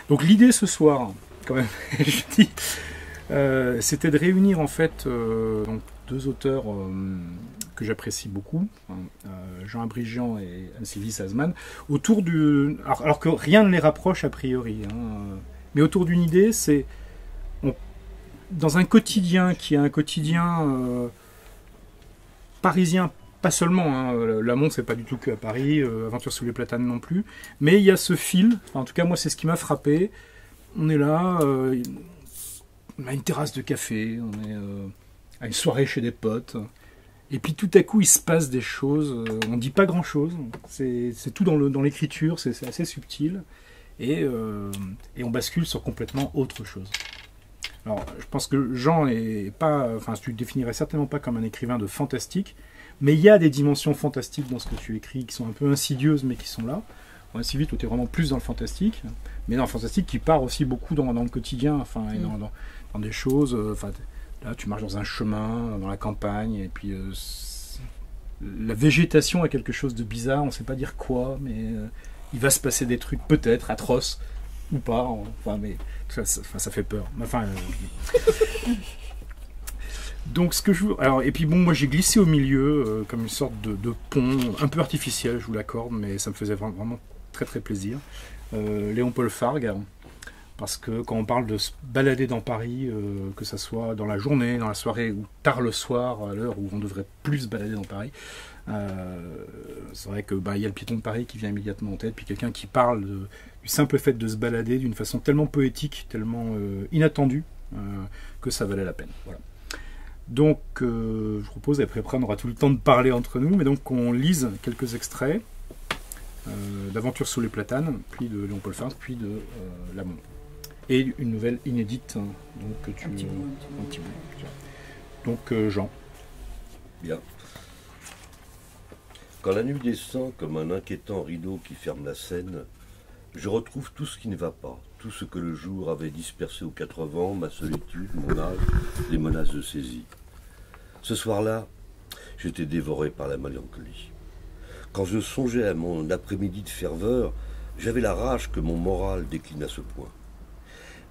Donc l'idée ce soir, quand même, je dis, c'était de réunir en fait donc, deux auteurs que j'apprécie beaucoup, Jean Abrigian et Sylvie Sazman, autour du... Alors que rien ne les rapproche a priori, mais autour d'une idée, c'est dans un quotidien qui est un quotidien parisien, pas seulement, Lamont c'est pas du tout que à Paris, Aventure sous les platanes non plus, mais il y a ce fil, en tout cas moi c'est ce qui m'a frappé, on est là, on a une terrasse de café, on est à une soirée chez des potes, et puis tout à coup il se passe des choses, on ne dit pas grand chose, c'est tout dans l'écriture, c'est assez subtil, et on bascule sur complètement autre chose. Alors je pense que Jean est pas, enfin tu le définirais certainement pas comme un écrivain de fantastique, mais il y a des dimensions fantastiques dans ce que tu écris qui sont un peu insidieuses mais qui sont là. Ainsi vite, où tu es vraiment plus dans le fantastique, mais dans le fantastique qui part aussi beaucoup dans le quotidien, enfin, et dans des choses. Là, tu marches dans un chemin, dans la campagne, et puis la végétation a quelque chose de bizarre, on ne sait pas dire quoi, mais il va se passer des trucs peut-être atroces ou pas. Enfin, mais ça fait peur. Enfin. Donc ce que je veux... Alors, et puis bon, moi j'ai glissé au milieu comme une sorte de pont un peu artificiel, je vous l'accorde, mais ça me faisait vraiment très très plaisir. Léon-Paul Fargue, parce que quand on parle de se balader dans Paris, que ça soit dans la journée, dans la soirée ou tard le soir, à l'heure où on devrait plus se balader dans Paris, c'est vrai que y a le piéton de Paris qui vient immédiatement en tête, puis quelqu'un qui parle du simple fait de se balader d'une façon tellement poétique, tellement inattendue, que ça valait la peine. Voilà. Donc, je propose, après on aura tout le temps de parler entre nous, mais donc qu'on lise quelques extraits d'Aventure sous les platanes, puis de Léon-Paul Fargue, puis de Lamont. Et une nouvelle inédite, donc que tu... Un petit bout. Donc, Jean. Bien. Quand la nuit descend comme un inquiétant rideau qui ferme la scène, je retrouve tout ce qui ne va pas, tout ce que le jour avait dispersé aux quatre vents, ma solitude, mon âge, les menaces de saisie. Ce soir-là, j'étais dévoré par la mélancolie. Quand je songeais à mon après-midi de ferveur, j'avais la rage que mon moral décline à ce point.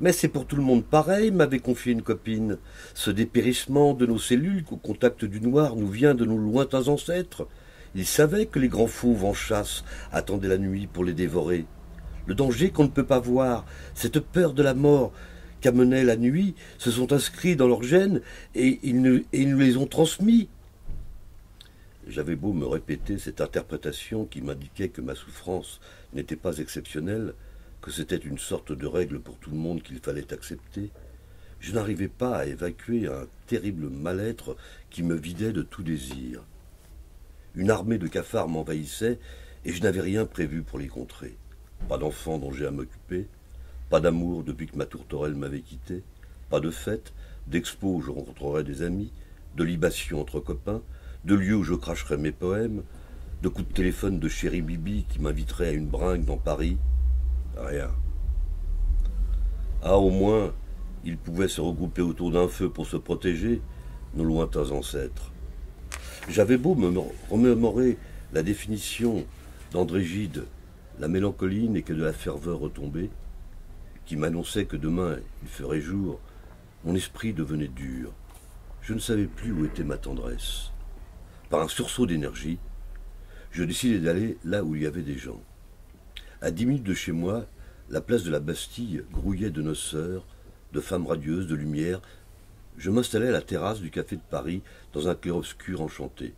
Mais c'est pour tout le monde pareil, m'avait confié une copine. Ce dépérissement de nos cellules qu'au contact du noir nous vient de nos lointains ancêtres. Ils savaient que les grands fauves en chasse attendaient la nuit pour les dévorer. Le danger qu'on ne peut pas voir, cette peur de la mort qu'amenait la nuit, se sont inscrits dans leur gène et ils nous les ont transmis. J'avais beau me répéter cette interprétation qui m'indiquait que ma souffrance n'était pas exceptionnelle, que c'était une sorte de règle pour tout le monde qu'il fallait accepter, je n'arrivais pas à évacuer un terrible mal-être qui me vidait de tout désir. Une armée de cafards m'envahissait et je n'avais rien prévu pour les contrer. Pas d'enfants dont j'ai à m'occuper, pas d'amour depuis que ma tourterelle m'avait quitté, pas de fête, d'expo où je rencontrerais des amis, de libations entre copains, de lieux où je cracherais mes poèmes, de coups de téléphone de chéri Bibi qui m'inviterait à une bringue dans Paris. Rien. Ah, au moins, ils pouvaient se regrouper autour d'un feu pour se protéger, nos lointains ancêtres. J'avais beau me remémorer la définition d'André Gide, la mélancolie n'est que de la ferveur retombée, qui m'annonçait que demain il ferait jour, mon esprit devenait dur. Je ne savais plus où était ma tendresse. Par un sursaut d'énergie, je décidai d'aller là où il y avait des gens. À 10 minutes de chez moi, la place de la Bastille grouillait de noceurs, de femmes radieuses, de lumière. Je m'installai à la terrasse du Café de Paris, dans un clair-obscur enchanté.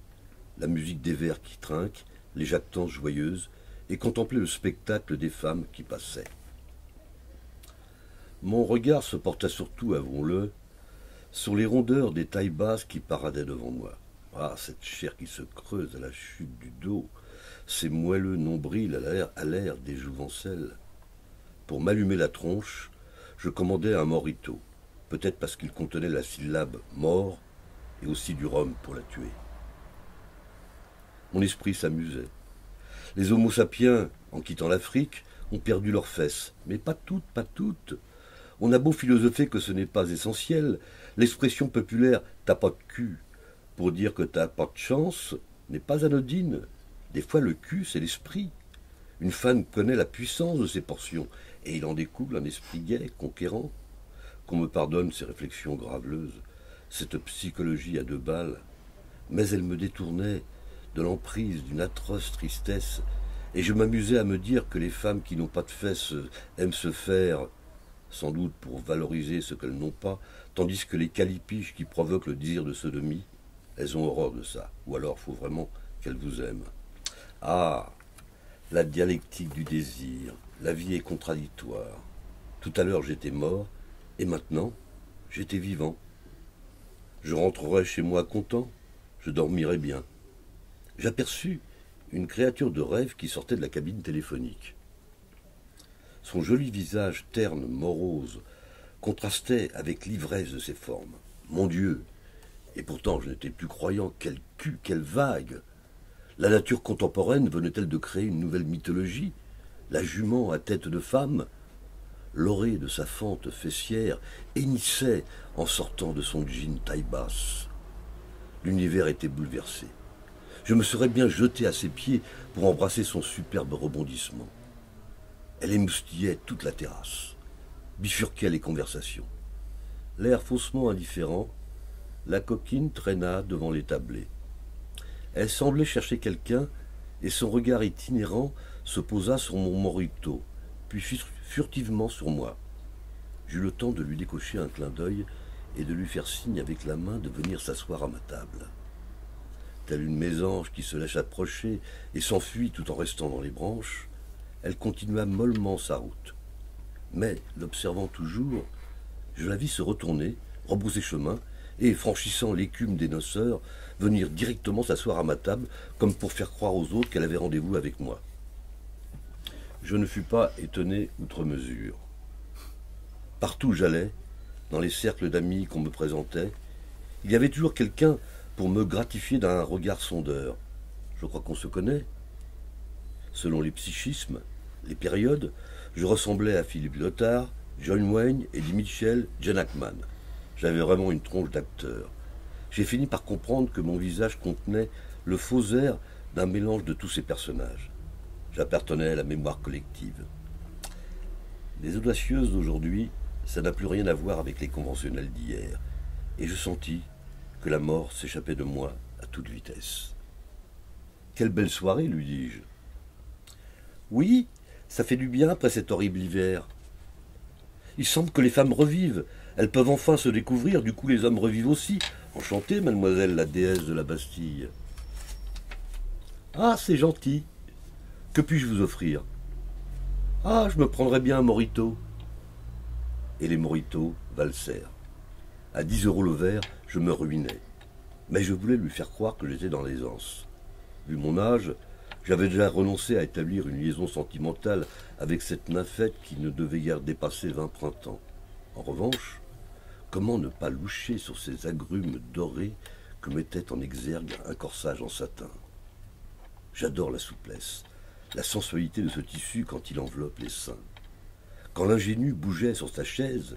La musique des vers qui trinquent, les jactances joyeuses, et contemplai le spectacle des femmes qui passaient. Mon regard se porta surtout, avouons-le, sur les rondeurs des tailles basses qui paradaient devant moi. Ah, cette chair qui se creuse à la chute du dos, ces moelleux nombrils à l'air des jouvencelles. Pour m'allumer la tronche, je commandai un morito, peut-être parce qu'il contenait la syllabe « mort » et aussi du rhum pour la tuer. Mon esprit s'amusait. Les homo sapiens, en quittant l'Afrique, ont perdu leurs fesses, mais pas toutes, pas toutes. On a beau philosopher que ce n'est pas essentiel, l'expression populaire « t'as pas de cul » pour dire que t'as pas de chance n'est pas anodine. Des fois le cul c'est l'esprit. Une femme connaît la puissance de ses portions. et il en découle un esprit gai, conquérant. Qu'on me pardonne ces réflexions graveleuses, cette psychologie à 2 balles, mais elle me détournait de l'emprise d'une atroce tristesse, et je m'amusais à me dire que les femmes qui n'ont pas de fesses aiment se faire, sans doute pour valoriser ce qu'elles n'ont pas, tandis que les calipiches qui provoquent le désir de sodomie, elles ont horreur de ça, ou alors faut vraiment qu'elles vous aiment. Ah, la dialectique du désir, la vie est contradictoire. Tout à l'heure j'étais mort, et maintenant j'étais vivant. Je rentrerai chez moi content, je dormirai bien. J'aperçus une créature de rêve qui sortait de la cabine téléphonique. Son joli visage terne, morose, contrastait avec l'ivresse de ses formes. Mon Dieu! Et pourtant je n'étais plus croyant. Quel cul, quelle vague! La nature contemporaine venait-elle de créer une nouvelle mythologie? La jument à tête de femme? L'orée de sa fente fessière hennissait en sortant de son jean taille basse. L'univers était bouleversé. Je me serais bien jeté à ses pieds pour embrasser son superbe rebondissement. Elle émoustillait toute la terrasse, bifurquait les conversations. L'air faussement indifférent, la coquine traîna devant les tablés. Elle semblait chercher quelqu'un, et son regard itinérant se posa sur mon morito, puis furtivement sur moi. J'eus le temps de lui décocher un clin d'œil et de lui faire signe avec la main de venir s'asseoir à ma table. Telle une mésange qui se laisse approcher et s'enfuit tout en restant dans les branches, elle continua mollement sa route. Mais, l'observant toujours, je la vis se retourner, rebrousser chemin, et, franchissant l'écume des noceurs, venir directement s'asseoir à ma table, comme pour faire croire aux autres qu'elle avait rendez-vous avec moi. Je ne fus pas étonné outre mesure. Partout où j'allais, dans les cercles d'amis qu'on me présentait, il y avait toujours quelqu'un pour me gratifier d'un regard sondeur. Je crois qu'on se connaît. Selon les psychismes, les périodes, je ressemblais à Philippe Lothar, John Wayne, Eddie Mitchell, Gene Hackman. J'avais vraiment une tronche d'acteur. J'ai fini par comprendre que mon visage contenait le faux air d'un mélange de tous ces personnages. J'appartenais à la mémoire collective. Les audacieuses d'aujourd'hui, ça n'a plus rien à voir avec les conventionnels d'hier, et je sentis que la mort s'échappait de moi à toute vitesse. « Quelle belle soirée, lui dis-je. »« Oui, ça fait du bien après cet horrible hiver. Il semble que les femmes revivent. Elles peuvent enfin se découvrir, du coup les hommes revivent aussi. Enchantée, mademoiselle la déesse de la Bastille. »« Ah, c'est gentil. Que puis-je vous offrir ? » ?»« Ah, je me prendrais bien un morito. » Et les moritos valsèrent. À 10 € le verre, je me ruinais. Mais je voulais lui faire croire que j'étais dans l'aisance. Vu mon âge, j'avais déjà renoncé à établir une liaison sentimentale avec cette nymphette qui ne devait guère dépasser 20 printemps. En revanche, comment ne pas loucher sur ces agrumes dorés que mettait en exergue un corsage en satin? J'adore la souplesse, la sensualité de ce tissu quand il enveloppe les seins. Quand l'ingénu bougeait sur sa chaise,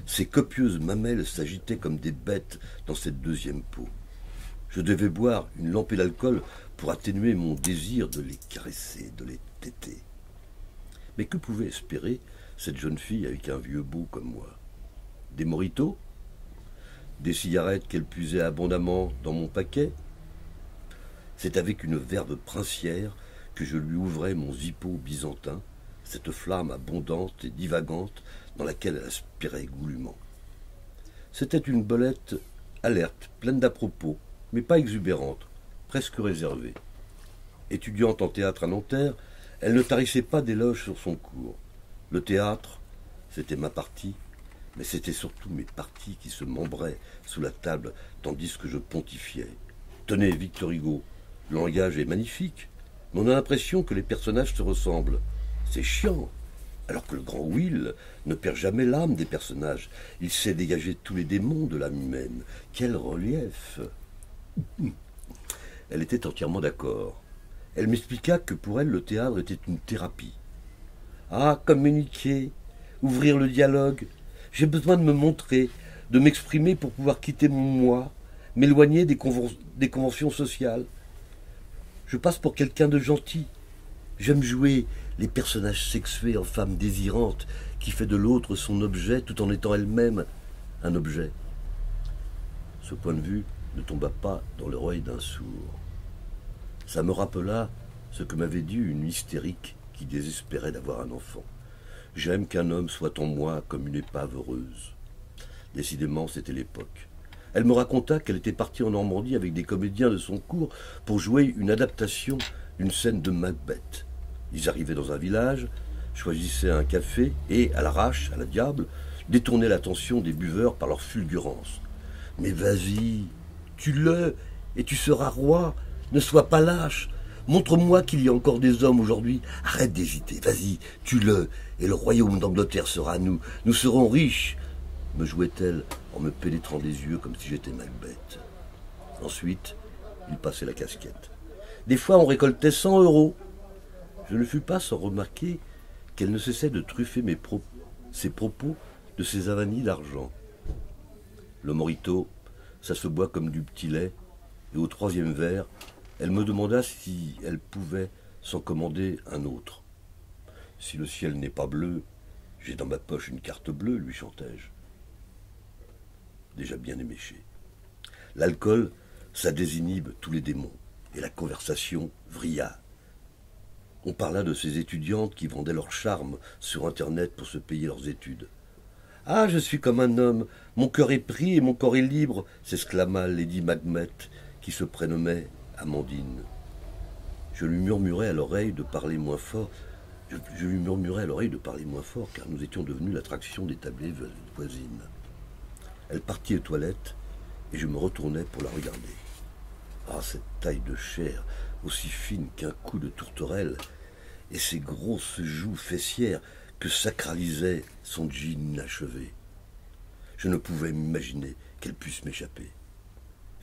ses copieuses mamelles s'agitaient comme des bêtes dans cette deuxième peau. Je devais boire une lampée d'alcool pour atténuer mon désir de les caresser, de les téter. Mais que pouvait espérer cette jeune fille avec un vieux beau comme moi? Des moritos? Des cigarettes qu'elle puisait abondamment dans mon paquet? C'est avec une verve princière que je lui ouvrais mon zippo byzantin, cette flamme abondante et divagante dans laquelle elle aspirait goulûment. C'était une belette alerte, pleine d'à-propos, mais pas exubérante, presque réservée. Étudiante en théâtre à Nanterre, elle ne tarissait pas d'éloges sur son cours. Le théâtre, c'était ma partie, mais c'était surtout mes parties qui se membraient sous la table tandis que je pontifiais. Tenez, Victor Hugo, le langage est magnifique, mais on a l'impression que les personnages se ressemblent. C'est chiant, alors que le grand Will ne perd jamais l'âme des personnages. Il sait dégager tous les démons de l'âme humaine. Quel relief! Elle était entièrement d'accord. Elle m'expliqua que pour elle, le théâtre était une thérapie. Ah, communiquer, ouvrir le dialogue. J'ai besoin de me montrer, de m'exprimer pour pouvoir quitter mon moi, m'éloigner des conventions sociales. Je passe pour quelqu'un de gentil. J'aime jouer les personnages sexués en femmes désirantes qui fait de l'autre son objet tout en étant elle-même un objet. Ce point de vue ne tomba pas dans l'oreille d'un sourd. Ça me rappela ce que m'avait dit une hystérique qui désespérait d'avoir un enfant. J'aime qu'un homme soit en moi comme une épave heureuse. Décidément, c'était l'époque. Elle me raconta qu'elle était partie en Normandie avec des comédiens de son cours pour jouer une adaptation d'une scène de Macbeth. Ils arrivaient dans un village, choisissaient un café et, à l'arrache, à la diable, détournaient l'attention des buveurs par leur fulgurance. « Mais vas-y, tue-le, et tu seras roi, ne sois pas lâche. Montre-moi qu'il y a encore des hommes aujourd'hui. Arrête d'hésiter, vas-y, tue-le, et le royaume d'Angleterre sera à nous. Nous serons riches. » me jouait-elle en me pénétrant des yeux comme si j'étais Macbeth. Ensuite, il passait la casquette. Des fois, on récoltait 100 €. Je ne fus pas sans remarquer qu'elle ne cessait de truffer ses propos de ses avanies d'argent. Le morito, ça se boit comme du petit lait, et au 3e verre, elle me demanda si elle pouvait s'en commander un autre. « Si le ciel n'est pas bleu, j'ai dans ma poche une carte bleue, lui chantai-je. Déjà bien éméché. L'alcool, ça désinhibe tous les démons, et la conversation vrilla. On parla de ces étudiantes qui vendaient leur charme sur Internet pour se payer leurs études. « Ah, je suis comme un homme, mon cœur est pris et mon corps est libre », s'exclama Lady Macbeth, qui se prénommait Amandine. Je lui murmurai à l'oreille de parler moins fort. Je lui murmurai à l'oreille de parler moins fort, car nous étions devenus l'attraction des tablées voisines. Elle partit aux toilettes, et je me retournai pour la regarder. Ah, cette taille de chair, aussi fine qu'un coup de tourterelle, et ces grosses joues fessières que sacralisait son jean inachevé. Je ne pouvais m'imaginer qu'elle puisse m'échapper.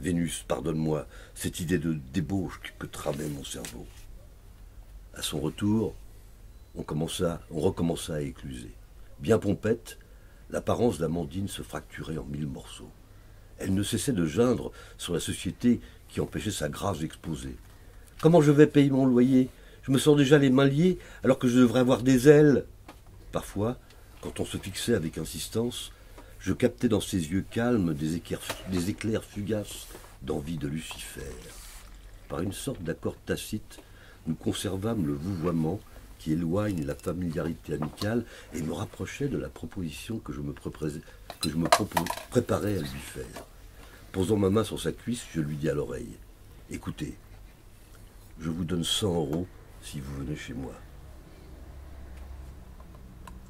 Vénus, pardonne-moi cette idée de débauche que tramait mon cerveau. À son retour, on recommença à écluser. Bien pompette, l'apparence d'Amandine se fracturait en 1000 morceaux. Elle ne cessait de geindre sur la société qui empêchait sa grâce d'exposer. « Comment je vais payer mon loyer? Je me sens déjà les mains liées alors que je devrais avoir des ailes. » Parfois, quand on se fixait avec insistance, je captais dans ses yeux calmes des éclairs fugaces d'envie de Lucifer. Par une sorte d'accord tacite, nous conservâmes le vouvoiement qui éloigne la familiarité amicale et me rapprochait de la proposition que je me préparais à lui faire. Posant ma main sur sa cuisse, je lui dis à l'oreille « Écoutez, je vous donne 100 € si vous venez chez moi. »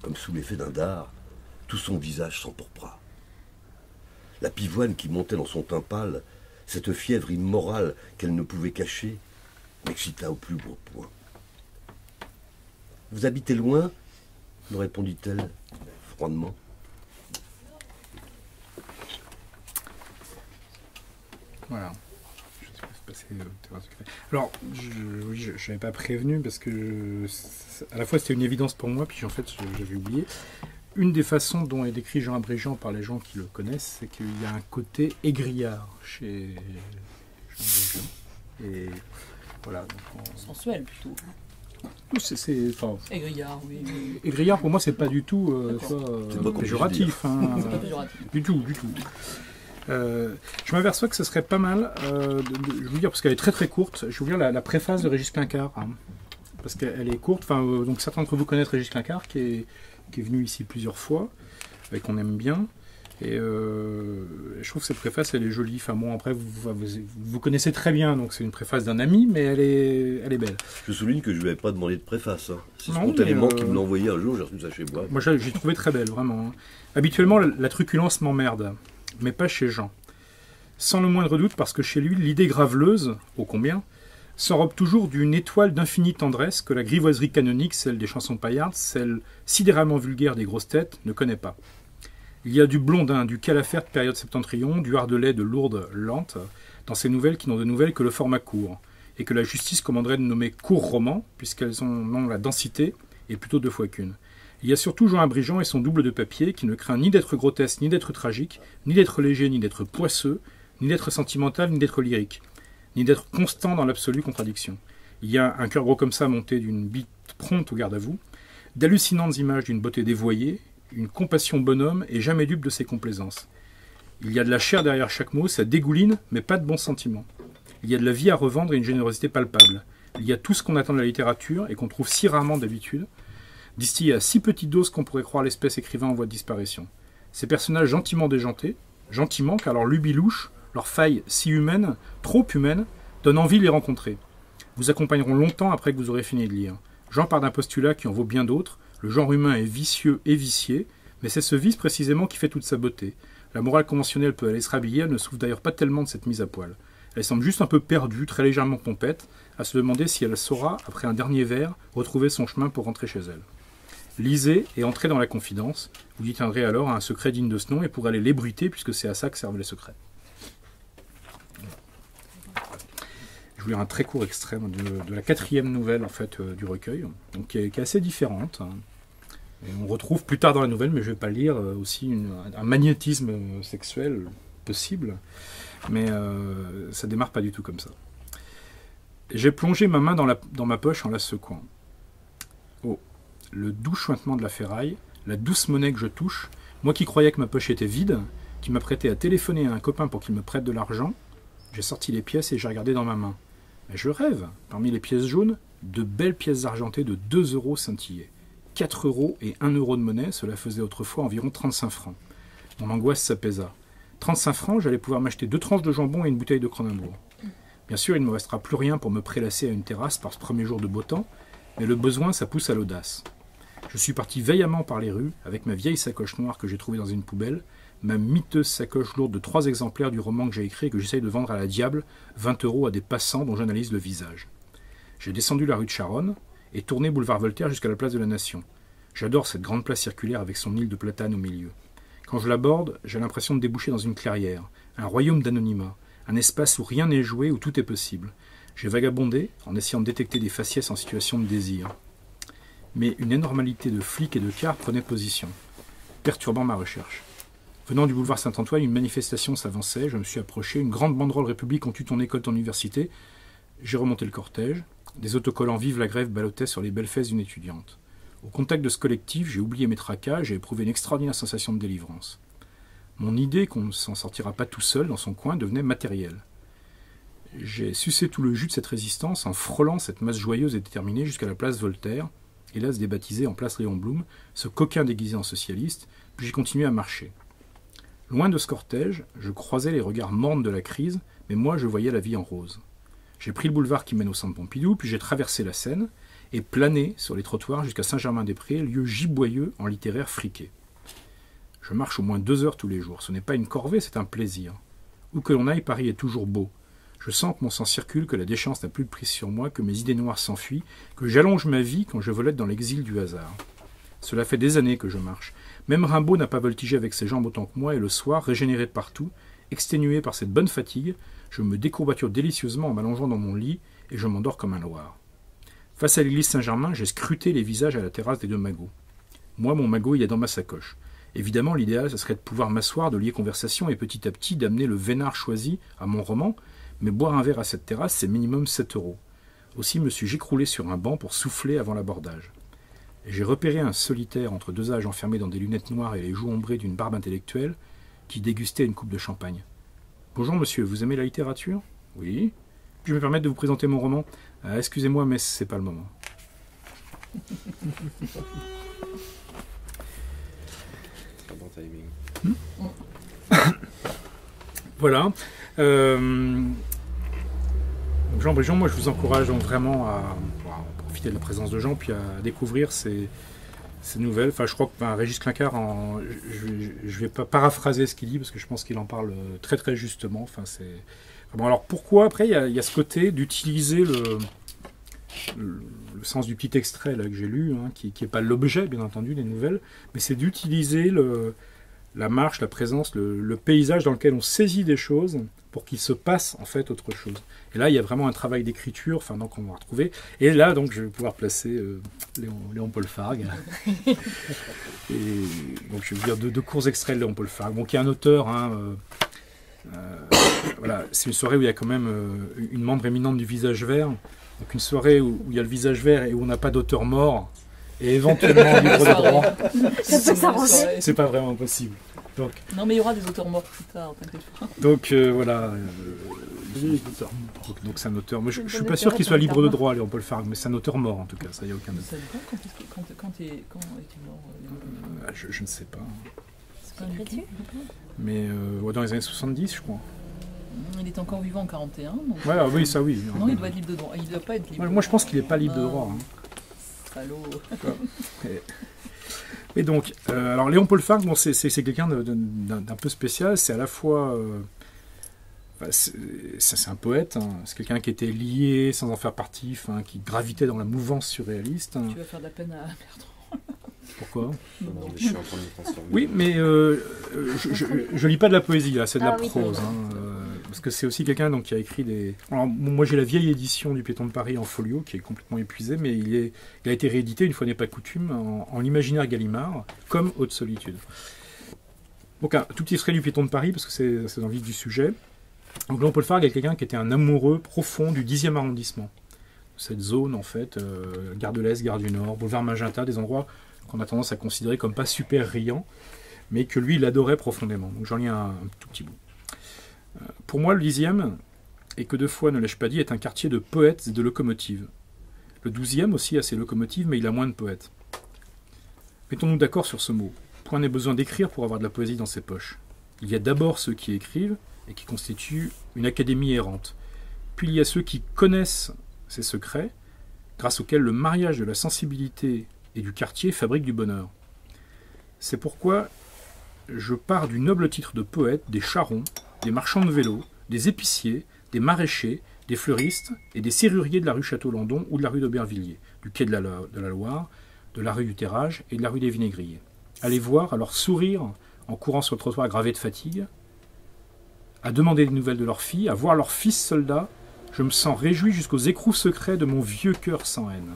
Comme sous l'effet d'un dard, tout son visage s'empourpra. La pivoine qui montait dans son teint pâle, cette fièvre immorale qu'elle ne pouvait cacher, m'excita au plus beau point. « Vous habitez loin ?» me répondit-elle froidement. Voilà. Je sais pas ce qui s'est passé au terrain secret. Alors, je n'avais pas prévenu parce que à la fois c'était une évidence pour moi, puis en fait j'avais oublié. Une des façons dont est décrit Jean Abrégant par les gens qui le connaissent, c'est qu'il y a un côté aigriard chez Jean Abrégant. Et voilà. Sensuel plutôt. Enfin, Aigriard, oui. Aigriard pour moi c'est pas du tout péjoratif. C'est pas péjoratif. Du tout. Je m'aperçois que ce serait pas mal je vous dire, parce qu'elle est très très courte, je vais vous lire la préface de Régis Clincard, hein, parce qu'elle est courte. Donc certains d'entre vous connaissent Régis Clincard qui est venu ici plusieurs fois et qu'on aime bien, et je trouve que cette préface elle est jolie. Enfin bon, après vous connaissez très bien, donc c'est une préface d'un ami, mais elle est belle. Je souligne que je ne lui avais pas demandé de préface, hein. C'est spontanément qu'il me l'a envoyé un jour, j'ai reçu ça chez moi. Moi j'ai trouvé très belle, vraiment, hein. Habituellement la truculence m'emmerde, mais pas chez Jean. Sans le moindre doute, parce que chez lui, l'idée graveleuse, ô combien, s'enrobe toujours d'une étoile d'infinie tendresse que la grivoiserie canonique, celle des chansons paillardes, celle sidéralement vulgaire des grosses têtes, ne connaît pas. Il y a du Blondin, du Calafert de période septentrion, du Hardelais de Lourdes lente, dans ces nouvelles qui n'ont de nouvelles que le format court, et que la justice commanderait de nommer court roman, puisqu'elles ont la densité, et plutôt 2 fois qu'une. Il y a surtout Jean Abrégant et son double de papier, qui ne craint ni d'être grotesque, ni d'être tragique, ni d'être léger, ni d'être poisseux, ni d'être sentimental, ni d'être lyrique, ni d'être constant dans l'absolue contradiction. Il y a un cœur gros comme ça monté d'une bite prompte au garde à vous, d'hallucinantes images d'une beauté dévoyée, une compassion bonhomme et jamais dupe de ses complaisances. Il y a de la chair derrière chaque mot, ça dégouline, mais pas de bons sentiments. Il y a de la vie à revendre et une générosité palpable. Il y a tout ce qu'on attend de la littérature et qu'on trouve si rarement d'habitude, distillé à si petite dose qu'on pourrait croire l'espèce écrivain en voie de disparition. Ces personnages gentiment déjantés, gentiment car leur lubie louche, leur faille si humaine, trop humaine, donnent envie de les rencontrer. Vous accompagneront longtemps après que vous aurez fini de lire. Jean part d'un postulat qui en vaut bien d'autres. Le genre humain est vicieux et vicié, mais c'est ce vice précisément qui fait toute sa beauté. La morale conventionnelle peut aller se rhabiller, elle ne souffre d'ailleurs pas tellement de cette mise à poil. Elle semble juste un peu perdue, très légèrement pompette, à se demander si elle saura, après un dernier verre, retrouver son chemin pour rentrer chez elle. Lisez et entrez dans la confidence. Vous y tiendrez alors à un secret digne de ce nom et pourrez aller l'ébruiter puisque c'est à ça que servent les secrets. Je vous lire un très court extrait de la 4e nouvelle en fait, du recueil, donc, qui est assez différente. Et on retrouve plus tard dans la nouvelle, mais je ne vais pas le lire, aussi un magnétisme sexuel possible, mais ça démarre pas du tout comme ça. J'ai plongé ma main dans ma poche en la secouant. Oh, le doux chuintement de la ferraille, la douce monnaie que je touche, moi qui croyais que ma poche était vide, qui m'apprêtais à téléphoner à un copain pour qu'il me prête de l'argent, j'ai sorti les pièces et j'ai regardé dans ma main. Mais je rêve. Parmi les pièces jaunes, de belles pièces argentées de 2 euros scintillaient. 4 euros et 1 euro de monnaie, cela faisait autrefois environ 35 francs. Mon angoisse s'apaisa. 35 francs, j'allais pouvoir m'acheter 2 tranches de jambon et une bouteille de Cronenbourg. Bien sûr, il ne me restera plus rien pour me prélasser à une terrasse par ce premier jour de beau temps, mais le besoin, ça pousse à l'audace. Je suis parti vaillamment par les rues, avec ma vieille sacoche noire que j'ai trouvée dans une poubelle, ma miteuse sacoche lourde de 3 exemplaires du roman que j'ai écrit et que j'essaye de vendre à la diable, 20 euros à des passants dont j'analyse le visage. J'ai descendu la rue de Charonne et tourné boulevard Voltaire jusqu'à la place de la Nation. J'adore cette grande place circulaire avec son île de platane au milieu. Quand je l'aborde, j'ai l'impression de déboucher dans une clairière, un royaume d'anonymat, un espace où rien n'est joué, où tout est possible. J'ai vagabondé en essayant de détecter des faciès en situation de désir. Mais une énormalité de flics et de cars prenait position, perturbant ma recherche. Venant du boulevard Saint-Antoine, une manifestation s'avançait, je me suis approché, une grande banderole République ont eu ton école, ton université. J'ai remonté le cortège, des autocollants Vive la grève ballottaient sur les belles fesses d'une étudiante. Au contact de ce collectif, j'ai oublié mes tracas, j'ai éprouvé une extraordinaire sensation de délivrance. Mon idée qu'on ne s'en sortira pas tout seul dans son coin devenait matérielle. J'ai sucé tout le jus de cette résistance en frôlant cette masse joyeuse et déterminée jusqu'à la place Voltaire, hélas débaptisée en place Léon Blum, ce coquin déguisé en socialiste, puis j'ai continué à marcher. Loin de ce cortège, je croisais les regards mornes de la crise, mais moi je voyais la vie en rose. J'ai pris le boulevard qui mène au centre Pompidou, puis j'ai traversé la Seine et plané sur les trottoirs jusqu'à Saint-Germain-des-Prés, lieu giboyeux en littéraire friqué. Je marche au moins 2 heures tous les jours. Ce n'est pas une corvée, c'est un plaisir. Où que l'on aille, Paris est toujours beau. Je sens que mon sang circule, que la déchéance n'a plus de prise sur moi, que mes idées noires s'enfuient, que j'allonge ma vie quand je volette dans l'exil du hasard. Cela fait des années que je marche. Même Rimbaud n'a pas voltigé avec ses jambes autant que moi, et le soir, régénéré de partout, exténué par cette bonne fatigue, je me décourbature délicieusement en m'allongeant dans mon lit, et je m'endors comme un loir. Face à l'église Saint-Germain, j'ai scruté les visages à la terrasse des 2 magots. Moi, mon magot, il est dans ma sacoche. Évidemment, l'idéal, ce serait de pouvoir m'asseoir, de lier conversation et petit à petit d'amener le vénard choisi à mon roman, mais boire un verre à cette terrasse, c'est minimum 7 euros. Aussi me suis-je écroulé sur un banc pour souffler avant l'abordage. Et j'ai repéré un solitaire entre 2 âges enfermé dans des lunettes noires et les joues ombrées d'une barbe intellectuelle qui dégustait une coupe de champagne. « Bonjour monsieur, vous aimez la littérature ?»« Oui. »« Puis-je me permettre de vous présenter mon roman ? » ?»« Excusez-moi, mais c'est pas le moment. » Bon timing. Voilà. Jean Bréjon, moi je vous encourage donc vraiment à profiter de la présence de Jean, puis à découvrir ces nouvelles. Enfin, je crois que Régis Clincard, je vais pas paraphraser ce qu'il dit, parce que je pense qu'il en parle très très justement. Enfin, c'est vraiment. Alors pourquoi, après, il y a ce côté d'utiliser le sens du petit extrait là, que j'ai lu, hein, qui n'est pas l'objet, bien entendu, des nouvelles, mais c'est d'utiliser la marche, la présence, le paysage dans lequel on saisit des choses pour qu'il se passe en fait autre chose. Et là, il y a vraiment un travail d'écriture, enfin, donc on va retrouver. Et là, donc, je vais pouvoir placer Léon Paul Fargue. Et donc, je vais vous dire 2 courts extraits de Léon Paul Fargue, bon, qui est un auteur. Hein, voilà, c'est une soirée où il y a quand même une membre éminente du visage vert. Donc une soirée où il y a le visage vert et où on n'a pas d'auteur mort, et éventuellement libre de droit, Ça peut s'arranger. c'est pas vraiment possible. Donc, Non, mais il y aura des auteurs morts plus tard, t'inquiète pas. voilà. Donc c'est un auteur. Mais je suis pas sûr qu'il soit libre de droit, Léon Paul Fargue, mais c'est un auteur mort en tout cas, ça y a aucun doute. Ça dépend quand est-il mort. Je ne sais pas. C'est pas un Écris-tu Mais dans les années 70, je crois. Il est encore vivant en 41. Donc... Ouais, oui, ça oui. Non, il doit être libre de droit. Il doit pas être libre. Moi je pense qu'il n'est pas libre de droit. Hein. Salaud. Et donc, alors Léon Paul Fargue, bon, c'est quelqu'un d'un peu spécial. C'est à la fois, c'est un poète. Hein. C'est quelqu'un qui était lié, sans en faire partie, qui gravitait dans la mouvance surréaliste. Hein. Tu vas faire de la peine à Bertrand. Pourquoi ? Non, mais je suis en train de me transformer. Oui, mais je lis pas de la poésie là, c'est de la oui, prose. Hein, parce que c'est aussi quelqu'un qui a écrit des. Alors, moi j'ai la vieille édition du Piéton de Paris en folio qui est complètement épuisée, mais il a été réédité une fois n'est pas coutume en l'imaginaire Gallimard comme Haute Solitude. Donc un tout petit extrait du Piéton de Paris parce que c'est dans le vif du sujet. Donc Léon Paul Fargue est quelqu'un qui était un amoureux profond du 10e arrondissement. Cette zone en fait, gare de l'Est, gare du Nord, boulevard Magenta, des endroits qu'on a tendance à considérer comme pas super riants, mais que lui, il adorait profondément. Donc j'en lis un tout petit bout. Pour moi, le 10e, et que 2 fois ne l'ai-je pas dit, est un quartier de poètes et de locomotives. Le 12e aussi a ses locomotives, mais il a moins de poètes. Mettons-nous d'accord sur ce mot. Point n'est besoin d'écrire pour avoir de la poésie dans ses poches. Il y a d'abord ceux qui écrivent, et qui constituent une académie errante. Puis il y a ceux qui connaissent ces secrets, grâce auxquels le mariage de la sensibilité et du quartier fabrique du bonheur. C'est pourquoi je pars du noble titre de poète des charrons, des marchands de vélos, des épiciers, des maraîchers, des fleuristes et des serruriers de la rue Château-Landon ou de la rue d'Aubervilliers, du quai de la Loire, de la rue du Terrage et de la rue des Vinaigriers. Allez voir, à leur sourire en courant sur le trottoir gravé de fatigue, à demander des nouvelles de leurs filles, à voir leurs fils soldats, je me sens réjoui jusqu'aux écrous secrets de mon vieux cœur sans haine.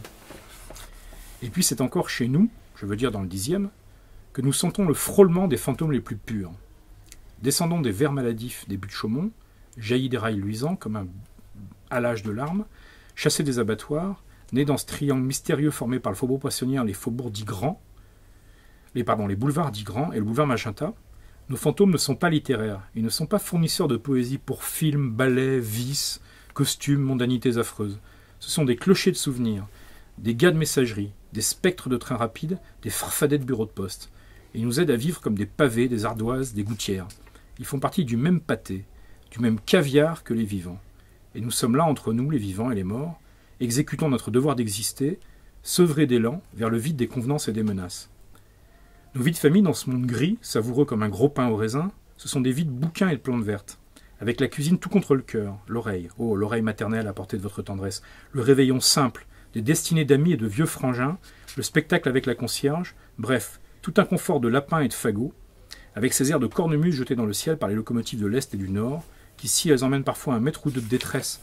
Et puis c'est encore chez nous, je veux dire dans le 10e, que nous sentons le frôlement des fantômes les plus purs. Descendons des vers maladifs des buts de Chaumont, jaillis des rails luisants comme un halage de larmes, chassés des abattoirs, nés dans ce triangle mystérieux formé par le faubourg Poissonnière, les faubourgs dits grands, les boulevards dits grands et le boulevard Magenta, nos fantômes ne sont pas littéraires, ils ne sont pas fournisseurs de poésie pour films, ballets, vices, costumes, mondanités affreuses. Ce sont des clochers de souvenirs, des gars de messagerie, des spectres de trains rapides, des farfadets de bureaux de poste. Et ils nous aident à vivre comme des pavés, des ardoises, des gouttières. Ils font partie du même pâté, du même caviar que les vivants. Et nous sommes là entre nous, les vivants et les morts, exécutant notre devoir d'exister, sevrés d'élan vers le vide des convenances et des menaces. Nos vies de famille dans ce monde gris, savoureux comme un gros pain au raisin, ce sont des vies de bouquins et de plantes vertes, avec la cuisine tout contre le cœur, l'oreille, oh l'oreille maternelle à portée de votre tendresse, le réveillon simple, des destinées d'amis et de vieux frangins, le spectacle avec la concierge, bref, tout un confort de lapin et de fagot, avec ces airs de cornemuse jetés dans le ciel par les locomotives de l'Est et du Nord, qui, si elles emmènent parfois un mètre ou deux de détresse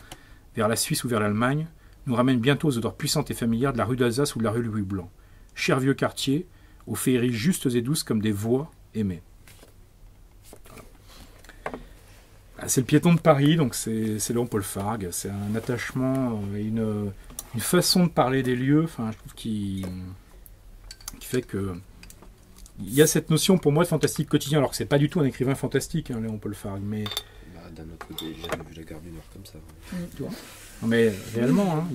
vers la Suisse ou vers l'Allemagne, nous ramènent bientôt aux odeurs puissantes et familières de la rue d'Alsace ou de la rue Louis Blanc. Cher vieux quartier, aux féeries justes et douces comme des voix aimées. Voilà. C'est le Piéton de Paris, donc c'est Léon Paul Fargue. C'est un attachement et une façon de parler des lieux, enfin, je trouve qui fait que il y a cette notion pour moi de fantastique quotidien, alors que c'est pas du tout un écrivain fantastique, hein, Léon Paul Fargue, mais D'un autre côté, j'ai jamais vu la gare du Nord comme ça. tu vois. Non, mais réellement, hein,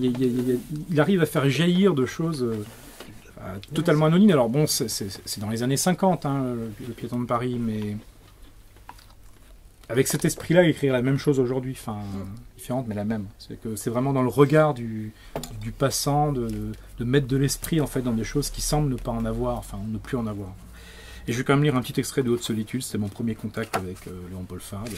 il arrive à faire jaillir de choses totalement anonymes. Alors bon, c'est dans les années 50, hein, le Piéton de Paris, mais avec cet esprit-là, écrire la même chose aujourd'hui, enfin différente, mais la même. C'est que c'est vraiment dans le regard du passant, de mettre de l'esprit en fait dans des choses qui semblent ne pas en avoir, enfin ne plus en avoir. Et je vais quand même lire un petit extrait de Haute Solitude. C'était mon premier contact avec Léon Paul Fargue.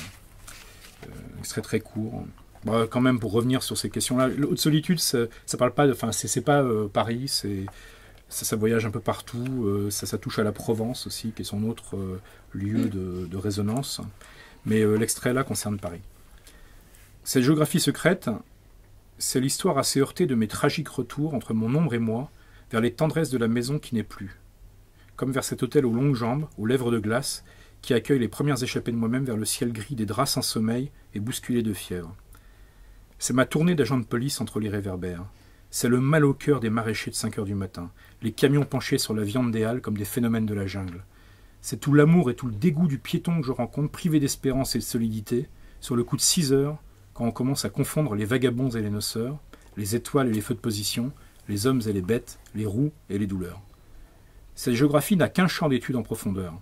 Extrait très court. Bah, quand même pour revenir sur ces questions-là, Haute Solitude, ça parle pas de, enfin c'est pas Paris, ça voyage un peu partout. Ça touche à la Provence aussi, qui est son autre lieu de résonance. Mais l'extrait là concerne Paris. Cette géographie secrète, c'est l'histoire assez heurtée de mes tragiques retours entre mon ombre et moi vers les tendresses de la maison qui n'est plus. Comme vers cet hôtel aux longues jambes, aux lèvres de glace, qui accueille les premières échappées de moi-même vers le ciel gris des draps sans sommeil et bousculés de fièvre. C'est ma tournée d'agent de police entre les réverbères. C'est le mal au cœur des maraîchers de 5 heures du matin, les camions penchés sur la viande des halles comme des phénomènes de la jungle. C'est tout l'amour et tout le dégoût du piéton que je rencontre, privé d'espérance et de solidité, sur le coup de 6 heures, quand on commence à confondre les vagabonds et les noceurs, les étoiles et les feux de position, les hommes et les bêtes, les roues et les douleurs. Cette géographie n'a qu'un champ d'étude en profondeur.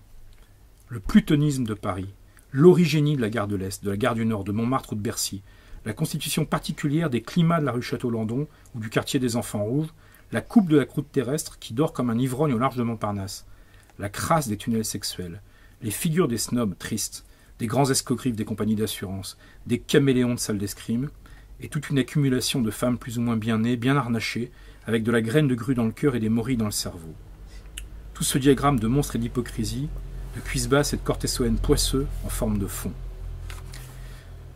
Le plutonisme de Paris, l'origénie de la gare de l'Est, de la gare du Nord, de Montmartre ou de Bercy, la constitution particulière des climats de la rue Château-Landon ou du quartier des Enfants Rouges, la coupe de la croûte terrestre qui dort comme un ivrogne au large de Montparnasse, la crasse des tunnels sexuels, les figures des snobs tristes, des grands escogrifs des compagnies d'assurance, des caméléons de salles d'escrime, et toute une accumulation de femmes plus ou moins bien nées, bien harnachées, avec de la graine de grue dans le cœur et des morilles dans le cerveau. Tout ce diagramme de monstres et d'hypocrisie, de cuisses basses et de cortésoènes poisseux en forme de fond.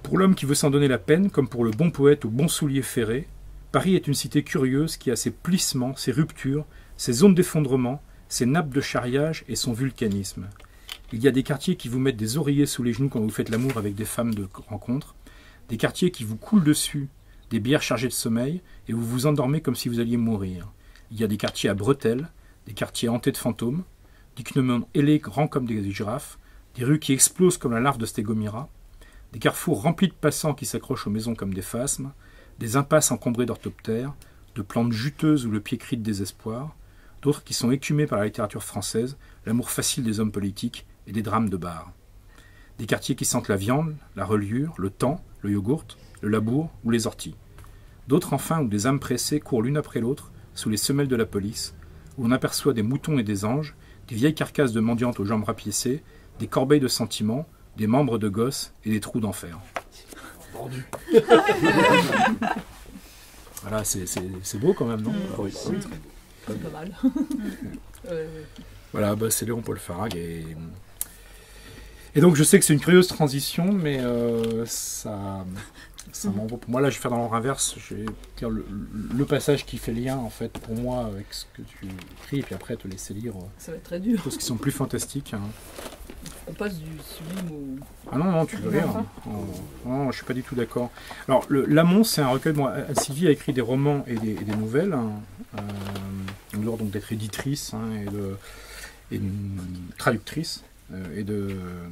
Pour l'homme qui veut s'en donner la peine, comme pour le bon poète au bon soulier ferré, Paris est une cité curieuse qui a ses plissements, ses ruptures, ses zones d'effondrement, ses nappes de charriage et son vulcanisme. Il y a des quartiers qui vous mettent des oreillers sous les genoux quand vous faites l'amour avec des femmes de rencontre, des quartiers qui vous coulent dessus, des bières chargées de sommeil, et vous vous endormez comme si vous alliez mourir. Il y a des quartiers à bretelles, des quartiers hantés de fantômes, des gnomons ailés grands comme des girafes, des rues qui explosent comme la larve de stégomyra, des carrefours remplis de passants qui s'accrochent aux maisons comme des phasmes, des impasses encombrées d'orthoptères, de plantes juteuses où le pied crie de désespoir, d'autres qui sont écumés par la littérature française, l'amour facile des hommes politiques et des drames de bar. Des quartiers qui sentent la viande, la reliure, le thym, le yogourt, le labour ou les orties. D'autres enfin où des âmes pressées courent l'une après l'autre sous les semelles de la police, où on aperçoit des moutons et des anges, des vieilles carcasses de mendiantes aux jambes rapiécées, des corbeilles de sentiments, des membres de gosses et des trous d'enfer. Voilà, c'est beau quand même, non? Oui. C'est pas mal. Voilà, bah, c'est Léon Paul Farag et donc je sais que c'est une curieuse transition, mais ça m'envoie. Pour moi, là, je vais faire dans l'ordre inverse. Je vais dire le passage qui fait lien, en fait, pour moi, avec ce que tu écris, et puis après te laisser lire Ça va être très dur. des choses qui sont plus fantastiques. Hein. On passe du sublime au... Ah non, tu veux lire. Non, je suis pas du tout d'accord. Alors, L'Amont, c'est un recueil. Moi, Sylvie a écrit des romans et des nouvelles, hein, en dehors donc d'être éditrice hein, et une traductrice.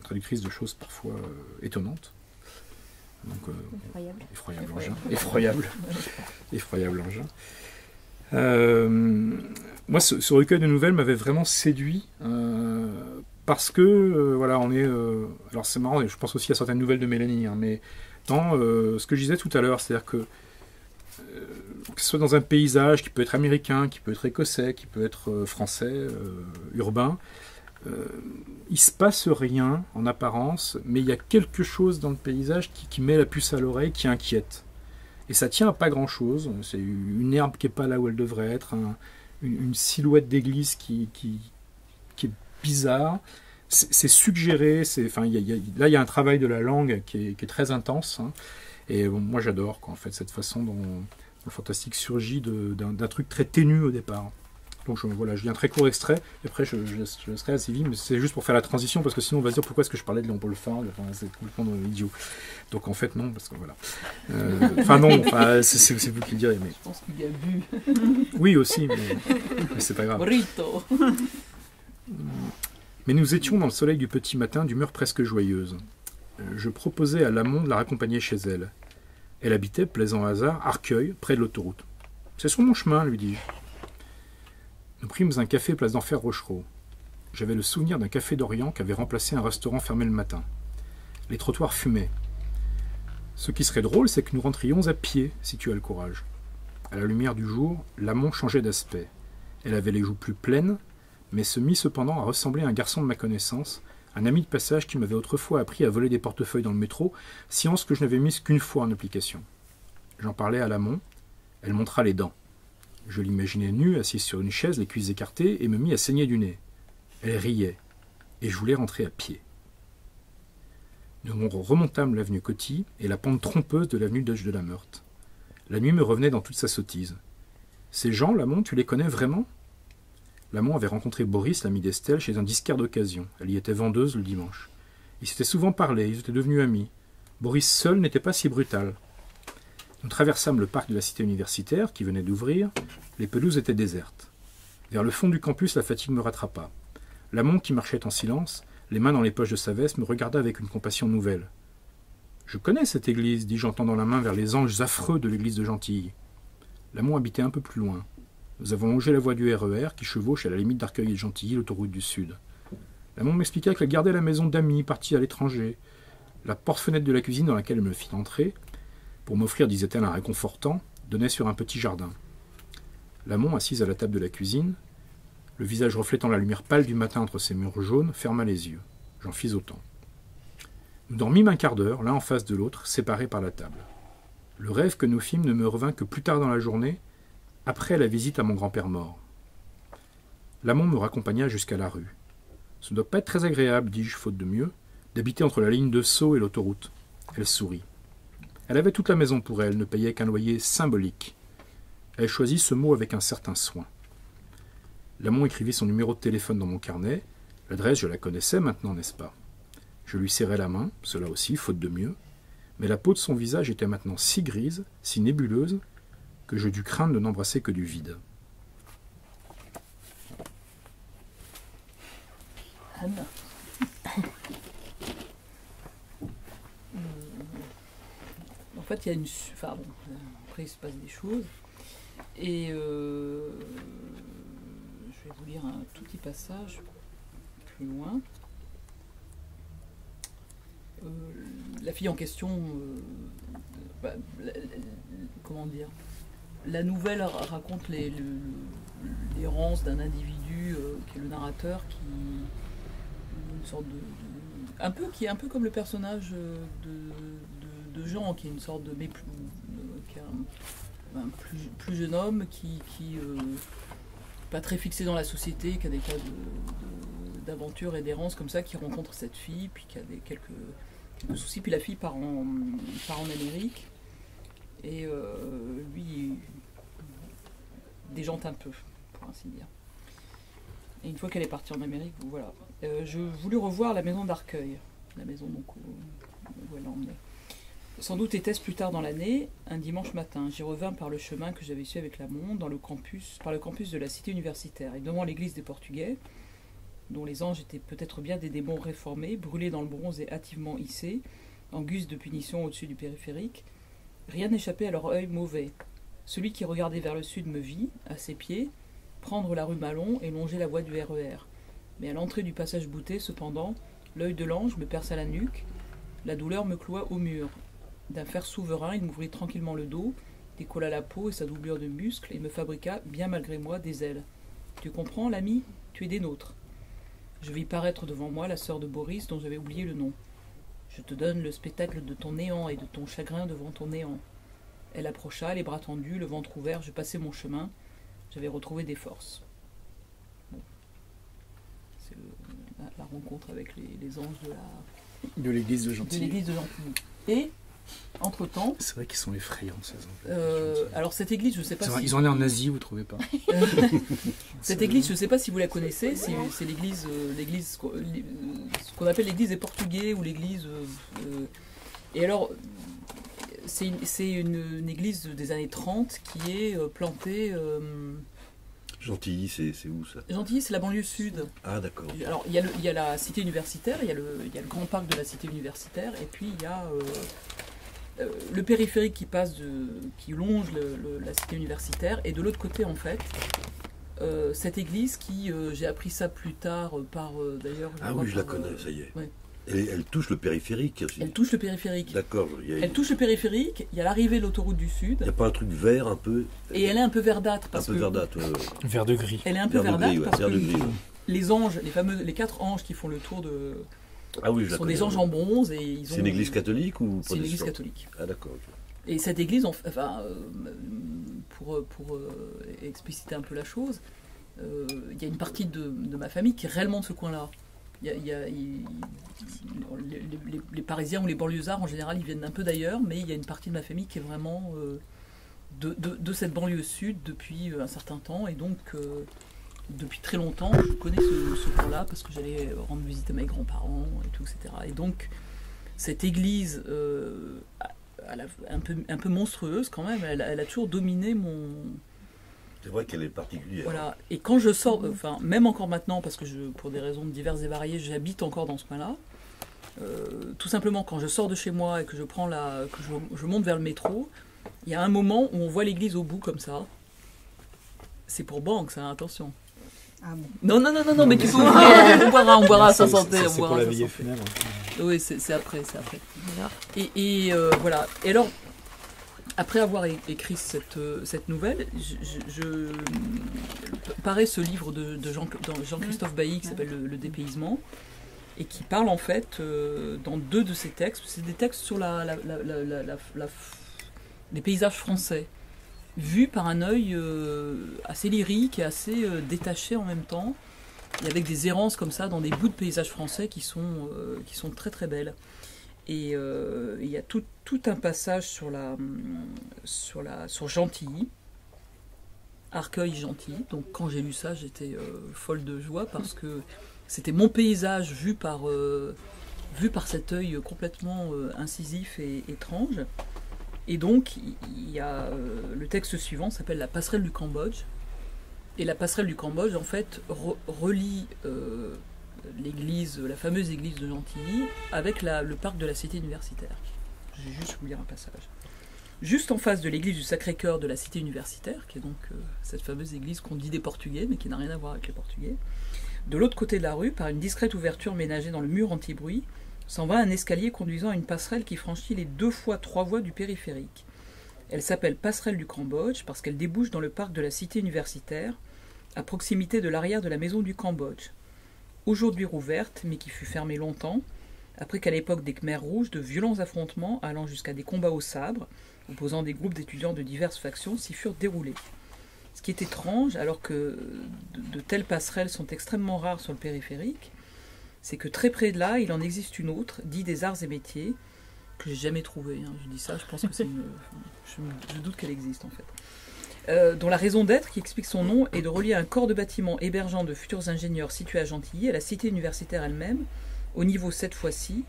Traductrice de choses parfois étonnantes. Donc, effroyable engin. Moi, ce recueil de nouvelles m'avait vraiment séduit parce que, voilà, on est... alors c'est marrant, je pense aussi à certaines nouvelles de Mélanie, hein, mais dans ce que je disais tout à l'heure, c'est-à-dire que ce soit dans un paysage qui peut être américain, qui peut être écossais, qui peut être français, urbain, il se passe rien en apparence, mais il y a quelque chose dans le paysage qui met la puce à l'oreille, qui inquiète. Et ça tient à pas grand-chose. C'est une herbe qui n'est pas là où elle devrait être, une silhouette d'église qui est bizarre. C'est suggéré. Là, il y a un travail de la langue qui est très intense. Hein. Et bon, moi, j'adore en fait, cette façon dont le fantastique surgit d'un truc très ténu au départ. Donc je lis un très court extrait, et après je laisserai à Sylvie, mais c'est juste pour faire la transition, parce que sinon on va se dire pourquoi est-ce que je parlais de Léon Paul Farag, c'est complètement idiot. Donc en fait non, parce que voilà. C'est vous qui le direz. Mais... Je pense qu'il y a bu. Oui aussi, mais c'est pas grave. Burrito. Mais nous étions dans le soleil du petit matin d'humeur presque joyeuse. Je proposai à Lamont de la raccompagner chez elle. Elle habitait, plaisant hasard, Arcueil, près de l'autoroute. C'est sur mon chemin, lui dis-je. Nous prîmes un café place d'Enfer Rochereau. J'avais le souvenir d'un café d'Orient qui avait remplacé un restaurant fermé le matin. Les trottoirs fumaient. Ce qui serait drôle, c'est que nous rentrions à pied, si tu as le courage. À la lumière du jour, Lamont changeait d'aspect. Elle avait les joues plus pleines, mais se mit cependant à ressembler à un garçon de ma connaissance, un ami de passage qui m'avait autrefois appris à voler des portefeuilles dans le métro, science que je n'avais mise qu'une fois en application. J'en parlais à Lamont. Elle montra les dents. Je l'imaginais nue, assise sur une chaise, les cuisses écartées, et me mis à saigner du nez. Elle riait, et je voulais rentrer à pied. Nous remontâmes l'avenue Coty et la pente trompeuse de l'avenue Dodge de la Meurthe. La nuit me revenait dans toute sa sottise. Ces gens, Lamont, tu les connais vraiment? Lamont avait rencontré Boris, l'ami d'Estelle, chez un disquaire d'occasion. Elle y était vendeuse le dimanche. Ils s'étaient souvent parlé, ils étaient devenus amis. Boris seul n'était pas si brutal. Nous traversâmes le parc de la cité universitaire, qui venait d'ouvrir. Les pelouses étaient désertes. Vers le fond du campus, la fatigue me rattrapa. Lamont, qui marchait en silence, les mains dans les poches de sa veste, me regarda avec une compassion nouvelle. « Je connais cette église, dis-je en tendant la main vers les anges affreux de l'église de Gentilly. Lamont habitait un peu plus loin. Nous avons longé la voie du RER, qui chevauche à la limite d'Arcueil et de Gentilly, l'autoroute du Sud. Lamont m'expliqua qu'elle gardait la maison d'amis partis à l'étranger. La porte-fenêtre de la cuisine dans laquelle elle me fit entrer, pour m'offrir, disait-elle, un réconfortant, donnait sur un petit jardin. Lamont, assise à la table de la cuisine, le visage reflétant la lumière pâle du matin entre ses murs jaunes, ferma les yeux. J'en fis autant. Nous dormîmes un quart d'heure, l'un en face de l'autre, séparés par la table. Le rêve que nous fîmes ne me revint que plus tard dans la journée, après la visite à mon grand-père mort. Lamont me raccompagna jusqu'à la rue. « Ce ne doit pas être très agréable, dis-je, faute de mieux, d'habiter entre la ligne de Sceaux et l'autoroute. » Elle sourit. Elle avait toute la maison pour elle, ne payait qu'un loyer symbolique. Elle choisit ce mot avec un certain soin. Lamont écrivit son numéro de téléphone dans mon carnet. L'adresse, je la connaissais maintenant, n'est-ce pas? Je lui serrai la main, cela aussi, faute de mieux, mais la peau de son visage était maintenant si grise, si nébuleuse, que je dus craindre de n'embrasser que du vide. Anne. En fait, il y a une... Enfin bon, après il se passe des choses. Et je vais vous lire un tout petit passage plus loin. La fille en question, comment dire, la nouvelle raconte l'errance d'un individu qui est le narrateur, qui une sorte qui est un peu comme le personnage de Jean, qui est une sorte de qui est un plus jeune homme qui pas très fixé dans la société, qui a des cas d'aventure et d'errance comme ça, qui rencontre cette fille, puis qui a quelques soucis, puis la fille part en Amérique, et lui il déjante un peu, pour ainsi dire. Et une fois qu'elle est partie en Amérique, voilà. Je voulus revoir la maison d'Arcueil, la maison donc où elle l'emmenait. Sans doute était-ce plus tard dans l'année, un dimanche matin. J'y revins par le chemin que j'avais suivi avec Lamont, par le campus de la cité universitaire, et devant l'église des Portugais, dont les anges étaient peut-être bien des démons réformés, brûlés dans le bronze et hâtivement hissés, en guise de punition au-dessus du périphérique, rien n'échappait à leur œil mauvais. Celui qui regardait vers le sud me vit, à ses pieds, prendre la rue Malon et longer la voie du RER. Mais à l'entrée du passage Boutet, cependant, l'œil de l'ange me perça la nuque, la douleur me cloua au mur. D'un fer souverain, il m'ouvrit tranquillement le dos, décolla la peau et sa doublure de muscles, et me fabriqua, bien malgré moi, des ailes. Tu comprends, l'ami? Tu es des nôtres. Je vis paraître devant moi la sœur de Boris, dont j'avais oublié le nom. Je te donne le spectacle de ton néant et de ton chagrin devant ton néant. Elle approcha, les bras tendus, le ventre ouvert, je passai mon chemin. J'avais retrouvé des forces. Bon. C'est la rencontre avec les anges de l'église de Gentilly. De l'église de Gentilly. Et, entre-temps... C'est vrai qu'ils sont effrayants, ces anges. Alors, cette église, je ne sais pas si... Ils en est en Asie, vous ne trouvez pas? Cette église, je ne sais pas si vous la connaissez, c'est l'église, ce qu'on appelle l'église des Portugais, ou l'église... et alors, c'est une église des années 30 qui est plantée... Gentilly, c'est où ça? Gentilly, c'est la banlieue sud. Ah, d'accord. Alors, il y a la cité universitaire, il y a le grand parc de la cité universitaire, et puis il y a le périphérique qui longe la cité universitaire, et de l'autre côté, en fait, cette église qui, j'ai appris ça plus tard par, d'ailleurs... Ah oui, je la connais, ça y est. Ouais. Elle touche le périphérique aussi. Elle touche le périphérique. D'accord. Elle touche le périphérique, il y a l'arrivée de l'autoroute du Sud. Il n'y a pas un truc vert un peu? Et elle est un peu verdâtre. Un peu verdâtre, Vert de gris. Elle est un peu verdâtre parce que les anges, les 4 anges qui font le tour de... Ah oui, je sont des anges en bronze et ils ont... C'est une église catholique ou C'est une église catholique. Ah d'accord. Et cette église, enfin, pour expliciter un peu la chose, il y a une partie de ma famille qui est réellement de ce coin-là. Les Parisiens ou les banlieusards, en général, ils viennent un peu d'ailleurs, mais il y a une partie de ma famille qui est vraiment de cette banlieue sud depuis un certain temps, et donc depuis très longtemps, je connais ce coin-là parce que j'allais rendre visite à mes grands-parents et tout, etc. Et donc, cette église un peu monstrueuse quand même. Elle a toujours dominé mon... C'est vrai qu'elle est particulière. Voilà. Et quand je sors, enfin, même encore maintenant, parce que pour des raisons diverses et variées, j'habite encore dans ce coin-là, tout simplement, quand je sors de chez moi et que je monte vers le métro, il y a un moment où on voit l'église au bout comme ça. C'est pour Banks, hein, attention. Ah bon. Non, mais tu peux on boira sans santé. C'est pour la veillée funèbre. Oui, c'est après. Et voilà. Et alors, après avoir écrit cette nouvelle, paraît ce livre de Jean-Christophe Bailly qui s'appelle Le dépaysement, et qui parle en fait, dans 2 de ses textes, c'est des textes sur les paysages français, vus par un œil assez lyrique et assez détaché en même temps, et avec des errances comme ça dans des bouts de paysages français qui sont très très belles. Et il y a tout un passage sur Gentilly, Arcueil-Gentilly. Donc quand j'ai lu ça, j'étais folle de joie parce que c'était mon paysage vu par cet œil complètement incisif et étrange. Et donc il y a le texte suivant s'appelle La passerelle du Cambodge. Et la passerelle du Cambodge en fait relie la fameuse église de Gentilly avec le parc de la cité universitaire. Je vais juste vous lire un passage. Juste en face de l'église du Sacré-Cœur de la cité universitaire, qui est donc cette fameuse église qu'on dit des Portugais, mais qui n'a rien à voir avec les Portugais, de l'autre côté de la rue, par une discrète ouverture ménagée dans le mur anti-bruit, s'en va un escalier conduisant à une passerelle qui franchit les 2 fois 3 voies du périphérique. Elle s'appelle passerelle du Cambodge parce qu'elle débouche dans le parc de la cité universitaire, à proximité de l'arrière de la maison du Cambodge. Aujourd'hui rouverte, mais qui fut fermée longtemps, après qu'à l'époque des Khmers rouges, de violents affrontements allant jusqu'à des combats au sabre, opposant des groupes d'étudiants de diverses factions, s'y furent déroulés. Ce qui est étrange, alors que de telles passerelles sont extrêmement rares sur le périphérique, c'est que très près de là, il en existe une autre, dite des arts et métiers, que j'ai jamais trouvée. Hein. Je dis ça, je pense que c'est je doute qu'elle existe en fait. Dont la raison d'être, qui explique son nom, est de relier un corps de bâtiment hébergeant de futurs ingénieurs situés à Gentilly à la cité universitaire elle-même, au niveau cette fois-ci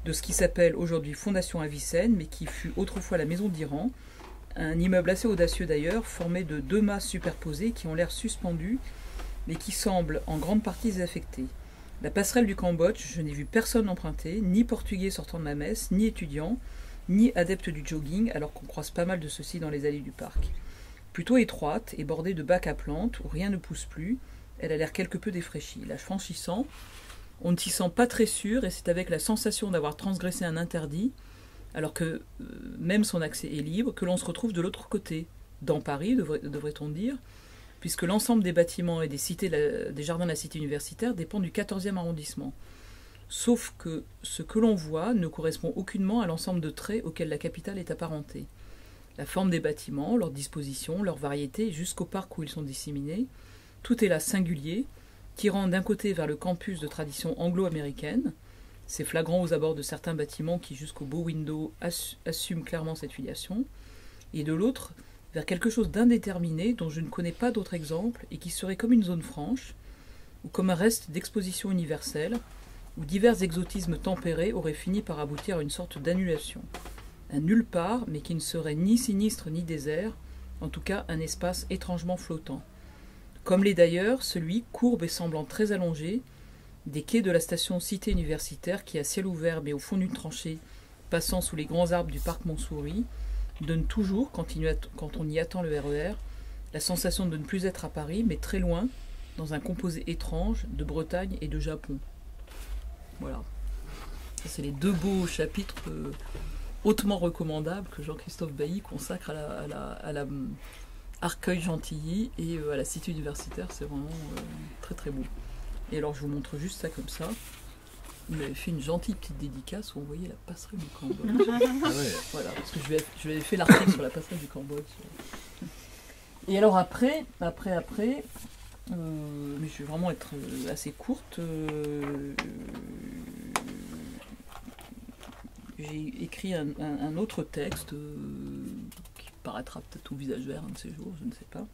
de ce qui s'appelle aujourd'hui Fondation Avicenne, mais qui fut autrefois la maison d'Iran, un immeuble assez audacieux d'ailleurs, formé de 2 mâts superposés qui ont l'air suspendus, mais qui semblent en grande partie désaffectés. La passerelle du Cambodge, je n'ai vu personne emprunter, ni portugais sortant de la messe, ni étudiant, ni adepte du jogging, alors qu'on croise pas mal de ceux-ci dans les allées du parc. Plutôt étroite et bordée de bacs à plantes où rien ne pousse plus, elle a l'air quelque peu défraîchie. La franchissant, on ne s'y sent pas très sûr et c'est avec la sensation d'avoir transgressé un interdit, alors que même son accès est libre, que l'on se retrouve de l'autre côté, dans Paris, devrait-on dire, puisque l'ensemble des bâtiments et des jardins de la cité universitaire dépend du 14e arrondissement. Sauf que ce que l'on voit ne correspond aucunement à l'ensemble de traits auxquels la capitale est apparentée. La forme des bâtiments, leur disposition, leur variété, jusqu'au parc où ils sont disséminés, tout est là singulier, tirant d'un côté vers le campus de tradition anglo-américaine, c'est flagrant aux abords de certains bâtiments qui, jusqu'au beau window, assument clairement cette filiation, et de l'autre, vers quelque chose d'indéterminé dont je ne connais pas d'autre exemple et qui serait comme une zone franche, ou comme un reste d'exposition universelle, où divers exotismes tempérés auraient fini par aboutir à une sorte d'annulation. Un nulle part, mais qui ne serait ni sinistre ni désert, en tout cas un espace étrangement flottant. Comme l'est d'ailleurs celui, courbe et semblant très allongé, des quais de la station Cité Universitaire qui, à ciel ouvert mais au fond d'une tranchée, passant sous les grands arbres du parc Montsouris, donne toujours, quand on y attend le RER, la sensation de ne plus être à Paris, mais très loin, dans un composé étrange de Bretagne et de Japon. Voilà. Ça, c'est les 2 beaux chapitres hautement recommandables que Jean-Christophe Bailly consacre à la Arcueil-Gentilly et à la cité universitaire. C'est vraiment très très beau. Et alors je vous montre juste ça comme ça. Il m'avait fait une gentille petite dédicace où on voyait la passerelle du Cambodge. Ah ouais. Voilà, parce que je lui avais fait l'article sur la passerelle du Cambodge. Et alors après, mais je vais vraiment être assez courte. J'ai écrit un autre texte qui paraîtra peut-être au visage vert un de ces jours, je ne sais pas.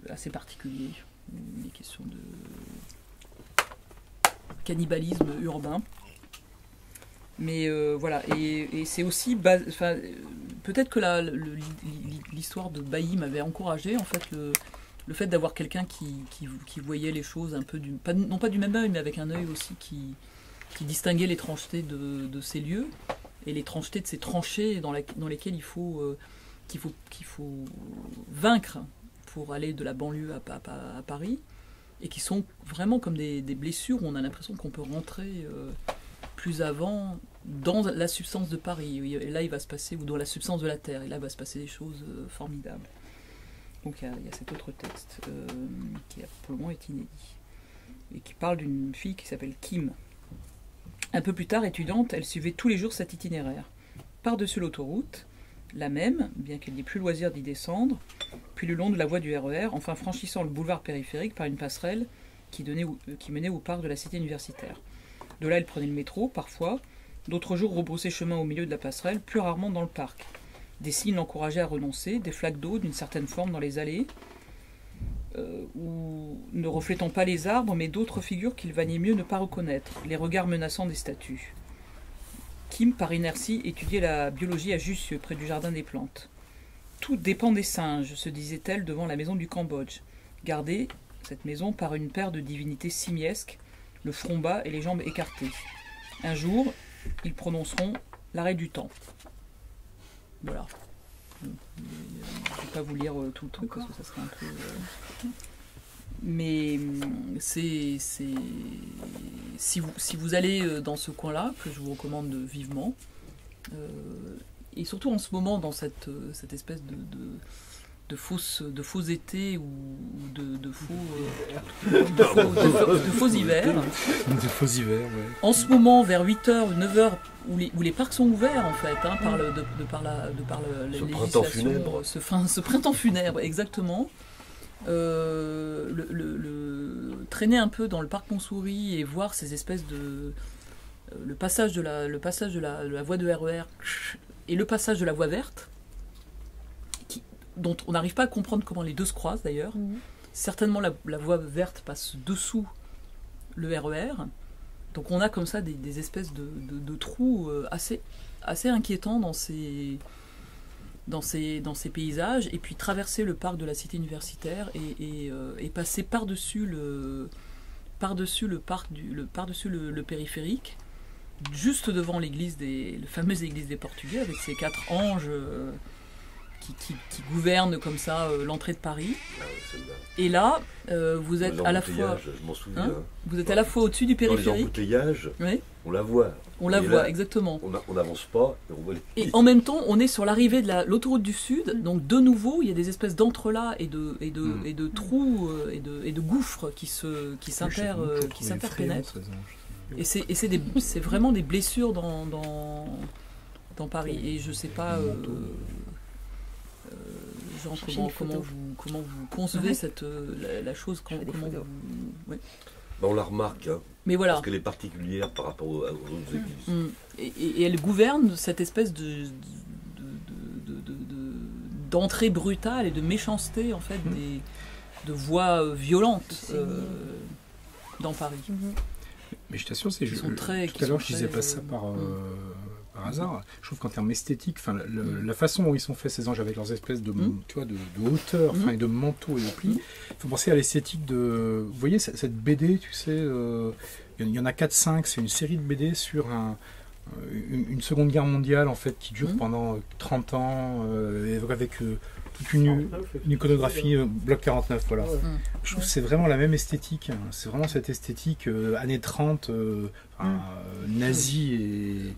Assez particulier. Des questions de cannibalisme urbain. Mais voilà, et c'est aussi... peut-être que l'histoire de Bailly m'avait encouragé, en fait, le fait d'avoir quelqu'un qui voyait les choses un peu, non pas du même œil, mais avec un œil aussi qui distinguait l'étrangeté de ces lieux et l'étrangeté de ces tranchées dans lesquelles il faut vaincre pour aller de la banlieue à Paris, et qui sont vraiment comme des blessures où on a l'impression qu'on peut rentrer plus avant dans la substance de Paris. Et là, il va se passer, ou dans la substance de la terre, et là, il va se passer des choses formidables. Donc il y a cet autre texte qui pour le moment est inédit, et qui parle d'une fille qui s'appelle Kim. Un peu plus tard, étudiante, elle suivait tous les jours cet itinéraire. Par-dessus l'autoroute, la même, bien qu'elle n'ait plus loisir d'y descendre, puis le long de la voie du RER, enfin franchissant le boulevard périphérique par une passerelle qui menait au parc de la cité universitaire. De là, elle prenait le métro, parfois, d'autres jours rebroussait chemin au milieu de la passerelle, plus rarement dans le parc. Des signes l'encourageaient à renoncer, des flaques d'eau d'une certaine forme dans les allées, ou ne reflétant pas les arbres, mais d'autres figures qu'il valait mieux ne pas reconnaître, les regards menaçants des statues. Kim, par inertie, étudiait la biologie à Jussieu, près du jardin des plantes. Tout dépend des singes, se disait-elle devant la maison du Cambodge, gardée, cette maison, par une paire de divinités simiesques, le front bas et les jambes écartées. Un jour, ils prononceront l'arrêt du temps. Voilà. Je ne vais pas vous lire tout le truc parce que ça serait un peu... Mais si vous allez dans ce coin-là, que je vous recommande vivement, et surtout en ce moment dans cette espèce de faux été ou de faux hiver. De faux hiver, ouais. En ce moment, vers 8h ou 9h, où les parcs sont ouverts, en fait, hein, par la printemps funèbre. Ce printemps funèbre, exactement. Traîner un peu dans le parc Montsouris et voir ces espèces de... le passage de la voie de RER et le passage de la voie verte, dont on n'arrive pas à comprendre comment les deux se croisent d'ailleurs. Certainement la voie verte passe dessous le RER, donc on a comme ça des espèces de trous assez inquiétants dans ces paysages, et puis traverser le parc de la cité universitaire et passer par-dessus le périphérique, juste devant la fameuse église des Portugais, avec ses 4 anges qui gouvernent comme ça l'entrée de Paris. Et là, vous êtes à la fois... Je m'en souviens. Vous êtes à la fois au-dessus du périphérique. Dans les embouteillages, oui. On la voit. On la voit, exactement. On n'avance pas et on voit les... Et en même temps, on est sur l'arrivée de l'autoroute du Sud, donc de nouveau, il y a des espèces d'entrelacs et de trous et de gouffres qui s'interpénètrent. Et c'est vraiment des blessures dans Paris. Et je sais pas genre comment vous concevez la chose, comment vous... Ouais. On la remarque, hein, mais voilà. Parce qu'elle est particulière par rapport aux autres églises. Et elle gouverne cette espèce d'entrée brutale et de méchanceté, en fait, de voix violentes dans Paris. Mais je t'assure, tout à l'heure je disais pas ça par hasard. Je trouve qu'en termes esthétiques, la façon dont ils sont faits ces anges avec leurs espèces de hauteur, et de manteau et de plis, il faut penser à l'esthétique de... Vous voyez cette BD, tu sais, il y en a 4-5, c'est une série de BD sur une seconde guerre mondiale en fait qui dure pendant 30 ans, avec toute une iconographie bloc 49, voilà. Je trouve que c'est vraiment la même esthétique, hein. C'est vraiment cette esthétique années 30, nazie et...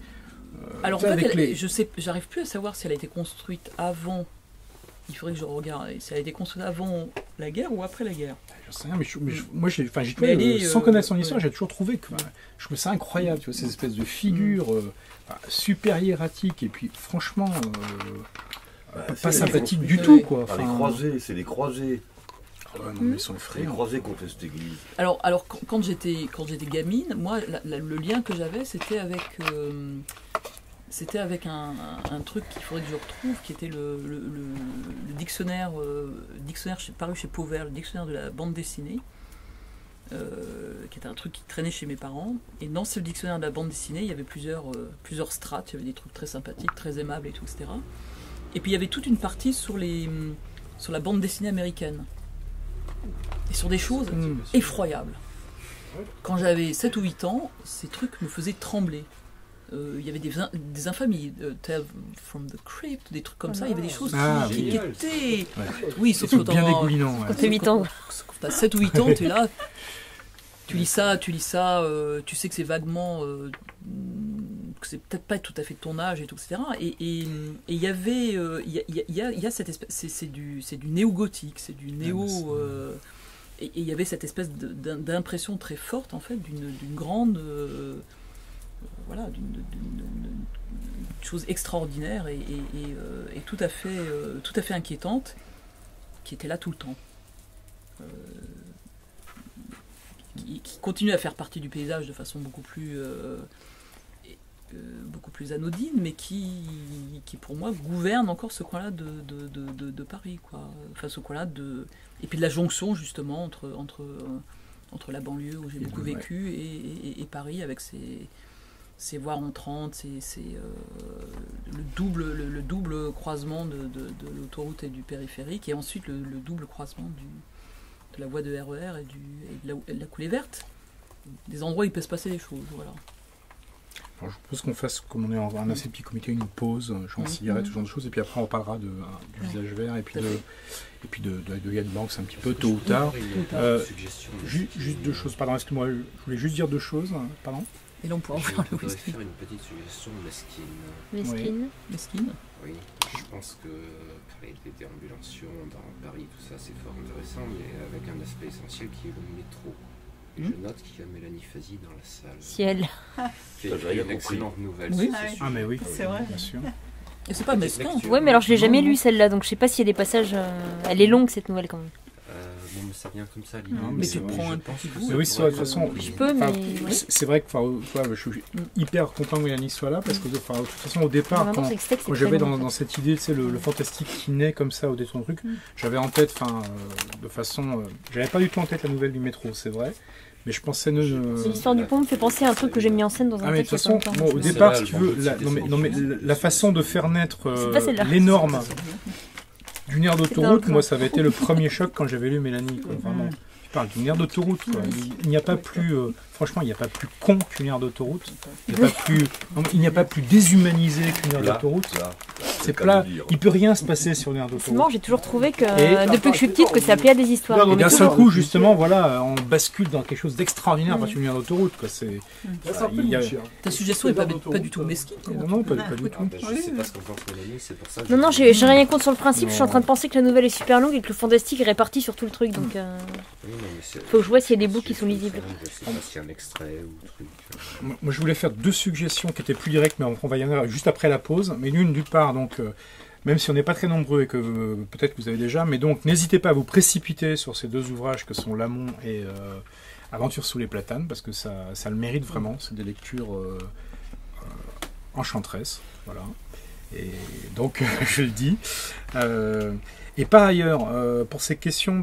Alors en fait, j'arrive plus à savoir si elle a été construite avant. Il faudrait que je regarde si elle a été construite avant la guerre ou après la guerre. Je sais rien, moi sans connaître son histoire, j'ai toujours trouvé que je trouvais ça incroyable, tu vois, ces espèces de figures super hiératiques et puis franchement pas sympathiques du tout, quoi. Les croisés, c'est les croisés. Non, mais ils sont les croisés contre cette église. Alors quand j'étais gamine, moi le lien que j'avais c'était avec un truc qu'il faudrait que je retrouve, qui était le dictionnaire paru chez Pauvert, le dictionnaire de la bande dessinée, qui était un truc qui traînait chez mes parents. Et dans ce dictionnaire de la bande dessinée, il y avait plusieurs strates, il y avait des trucs très sympathiques, très aimables et tout, etc. Et puis il y avait toute une partie sur la bande dessinée américaine. Et sur des choses effroyables. Quand j'avais 7 ou 8 ans, ces trucs me faisaient trembler. Il y avait des infamies, Tales from the Crypt, des trucs comme ça, il y avait des choses qui étaient... Oui, sauf que bien dégoulinant. Quand t'as 8 ans. Quand t'as 7 ou 8 ans, t'es là, tu lis ça, tu sais que c'est vaguement... que c'est peut-être pas tout à fait de ton âge et tout, etc. Et il y avait... Il y a cette espèce... C'est du néo-gothique, c'est du néo... et il y avait cette espèce d'impression très forte, en fait, d'une grande... voilà, d'une chose extraordinaire et tout à fait inquiétante, qui était là tout le temps. Qui continue à faire partie du paysage de façon beaucoup plus anodine, mais qui pour moi gouverne encore ce coin-là de Paris, quoi. Enfin, ce coin-là et puis de la jonction justement entre la banlieue où j'ai beaucoup vécu et Paris avec ses voies entrantes, le double croisement de l'autoroute et du périphérique, et ensuite le double croisement de la voie de RER et de la coulée verte. Des endroits où il peut se passer des choses, voilà. Alors, je propose qu'on fasse, comme on est en un assez petit comité, une pause, genre cigarette, ce genre de choses, et puis après on parlera du visage vert, et puis de Yann Banks un petit peu, tôt ou tard. Juste deux choses, pardon, excuse-moi, je voulais juste dire deux choses, pardon. Et là on pourra faire le whisky. Faire une petite suggestion mesquine. Mesquine. Mesquine. Oui, je pense que les déambulations dans Paris, tout ça, c'est fort intéressant, mais avec un aspect essentiel qui est le métro. Et je note qu'il y a Mélanie Fazi dans la salle. Ciel. Qui a une excellente nouvelle. Oui. Ah mais oui, C'est vrai. bien sûr. Et c'est pas mesquin. Ouais, mais alors je l'ai jamais lu celle-là, donc je sais pas s'il y a des passages. Elle est longue cette nouvelle quand même. Bon, mais ça vient comme ça, l'idée. Mais tu prends un petit bout. Mais oui, c'est vrai, de toute façon, Je peux, mais. c'est vrai que je suis hyper content que Mélanie soit là, parce que de toute façon, au départ, Vraiment, quand c'est que c'est moi, j'avais très long, en dans cette idée, tu sais, le fantastique qui naît comme ça au détour de truc, j'avais en tête, de façon, j'avais pas du tout en tête la nouvelle du métro, c'est vrai, mais je pensais C'est l'histoire du pont me fait penser à un truc que j'ai mis en scène dans un mais de toute texte. façon, au départ, si tu veux, la façon de faire naître l'énorme d'une aire d'autoroute, moi, ça avait été le premier choc quand j'avais lu Mélanie, quoi, vraiment. Tu parles d'une aire d'autoroute, quoi. Il n'y a pas plus, franchement, il n'y a pas plus con qu'une aire d'autoroute. Il n'y a pas plus déshumanisé qu'une aire d'autoroute. C'est plat. Il peut rien se passer sur une aire C'est d'autoroute. marrant, j'ai toujours trouvé que, depuis que je suis petite, que ça appelait à des histoires. Et d'un seul coup, justement, voilà, on bascule dans quelque chose d'extraordinaire parce qu'une aire d'autoroute, quoi. Ta suggestion n'est pas du tout mesquine. Non, pas du tout. Je sais pas ce qu'en pense Mélanie, c'est pour ça que Non, j'ai rien contre sur le principe, je suis en train de penser que la nouvelle est super longue et que le fantastique est réparti sur tout le truc, donc faut que je vois s'il y a des bouts qui sont lisibles. Je sais pas s'il y a un extrait ou truc. Moi, je voulais faire deux suggestions qui étaient plus directes, mais on va y en avoir juste après la pause. Mais l'une, d'une part, donc, même si on n'est pas très nombreux et que peut-être que vous avez déjà, mais donc n'hésitez pas à vous précipiter sur ces deux ouvrages que sont Lamont et Aventure sous les platanes, parce que ça le mérite vraiment. C'est des lectures enchanteresses, voilà. Et donc, je le dis. Et par ailleurs, pour ces questions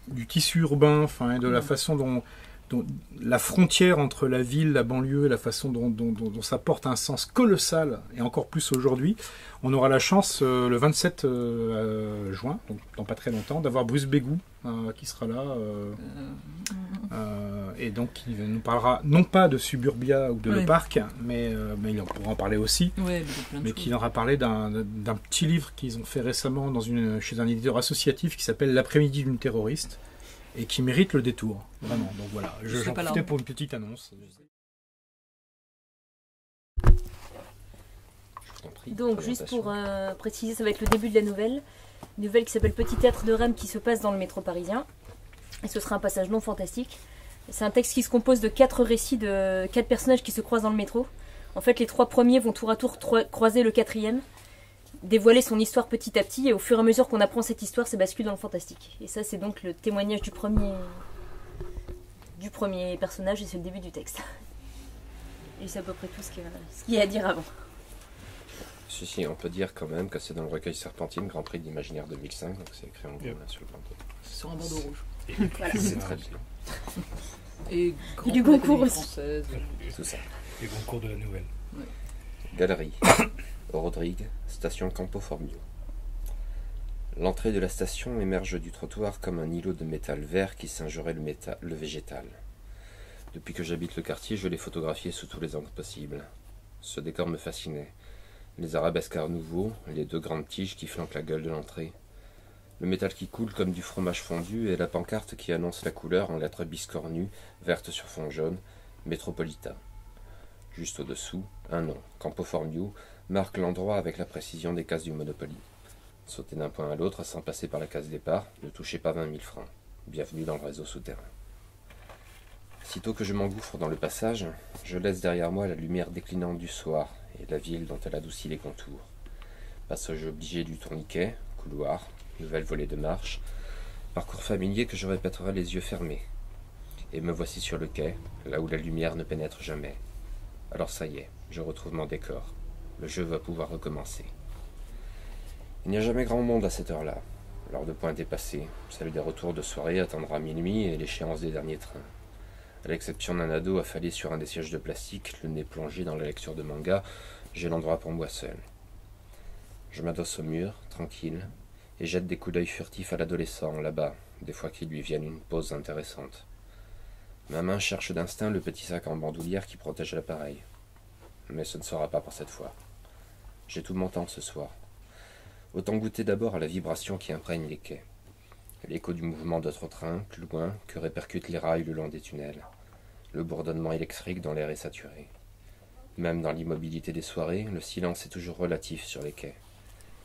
du tissu urbain, et de la façon dont la frontière entre la ville, la banlieue, la façon dont ça porte un sens colossal, et encore plus aujourd'hui, on aura la chance le 27 juin, donc dans pas très longtemps, d'avoir Bruce Bégou qui sera là, et donc qui nous parlera non pas de Suburbia ou de Le Parc, mais il pourra en parler aussi, mais qui aura parlé d'un petit livre qu'ils ont fait récemment chez un éditeur associatif qui s'appelle L'après-midi d'une terroriste, et qui mérite le détour, vraiment. Donc voilà, j'en profitais pour une petite annonce. Donc juste pour préciser, ça va être le début de la nouvelle. Une nouvelle qui s'appelle Petit théâtre de Rame qui se passe dans le métro parisien. Et ce sera un passage non fantastique. C'est un texte qui se compose de 4 récits de 4 personnages qui se croisent dans le métro. En fait, les 3 premiers vont tour à tour croiser le 4e, dévoiler son histoire petit à petit, et au fur et à mesure qu'on apprend cette histoire, ça bascule dans le fantastique. Et ça, c'est donc le témoignage du premier personnage, et c'est le début du texte. Et c'est à peu près tout ce qu'il y a à dire avant. Si, on peut dire quand même que c'est dans le recueil Serpentine, Grand Prix d'Imaginaire 2005, donc c'est écrit en gros là sur le bandeau. Sur un bandeau rouge. Voilà. C'est très bien. Et du concours aussi. Française. Tout ça. Les concours de la nouvelle. Galerie. Rodrigue, station Campo Formio. L'entrée de la station émerge du trottoir comme un îlot de métal vert qui singerait le végétal. Depuis que j'habite le quartier, je l'ai photographié sous tous les angles possibles. Ce décor me fascinait. Les arabesques art nouveau, les 2 grandes tiges qui flanquent la gueule de l'entrée, le métal qui coule comme du fromage fondu et la pancarte qui annonce la couleur en lettres biscornues, vertes sur fond jaune, Métropolitain. Juste au-dessous, un nom, Campo Formio, marque l'endroit avec la précision des cases du Monopoly. Sauter d'un point à l'autre sans passer par la case départ, ne touchez pas 20 000 francs. Bienvenue dans le réseau souterrain. Sitôt que je m'engouffre dans le passage, je laisse derrière moi la lumière déclinante du soir et la ville dont elle adoucit les contours. Passage obligé du tourniquet, couloir, nouvelle volée de marche, parcours familier que je répéterai les yeux fermés. Et me voici sur le quai, là où la lumière ne pénètre jamais. Alors ça y est, je retrouve mon décor. Le jeu va pouvoir recommencer. Il n'y a jamais grand monde à cette heure-là. L'heure de pointe est passée, celle des retours de soirée attendra minuit et l'échéance des derniers trains. À l'exception d'un ado affalé sur un des sièges de plastique, le nez plongé dans la lecture de manga, j'ai l'endroit pour moi seul. Je m'adosse au mur, tranquille, et jette des coups d'œil furtifs à l'adolescent, là-bas, des fois qu'il lui vienne une pause intéressante. Ma main cherche d'instinct le petit sac en bandoulière qui protège l'appareil. Mais ce ne sera pas pour cette fois. J'ai tout mon temps ce soir. Autant goûter d'abord à la vibration qui imprègne les quais. L'écho du mouvement d'autres trains, plus loin, que répercutent les rails le long des tunnels. Le bourdonnement électrique dont l'air est saturé. Même dans l'immobilité des soirées, le silence est toujours relatif sur les quais.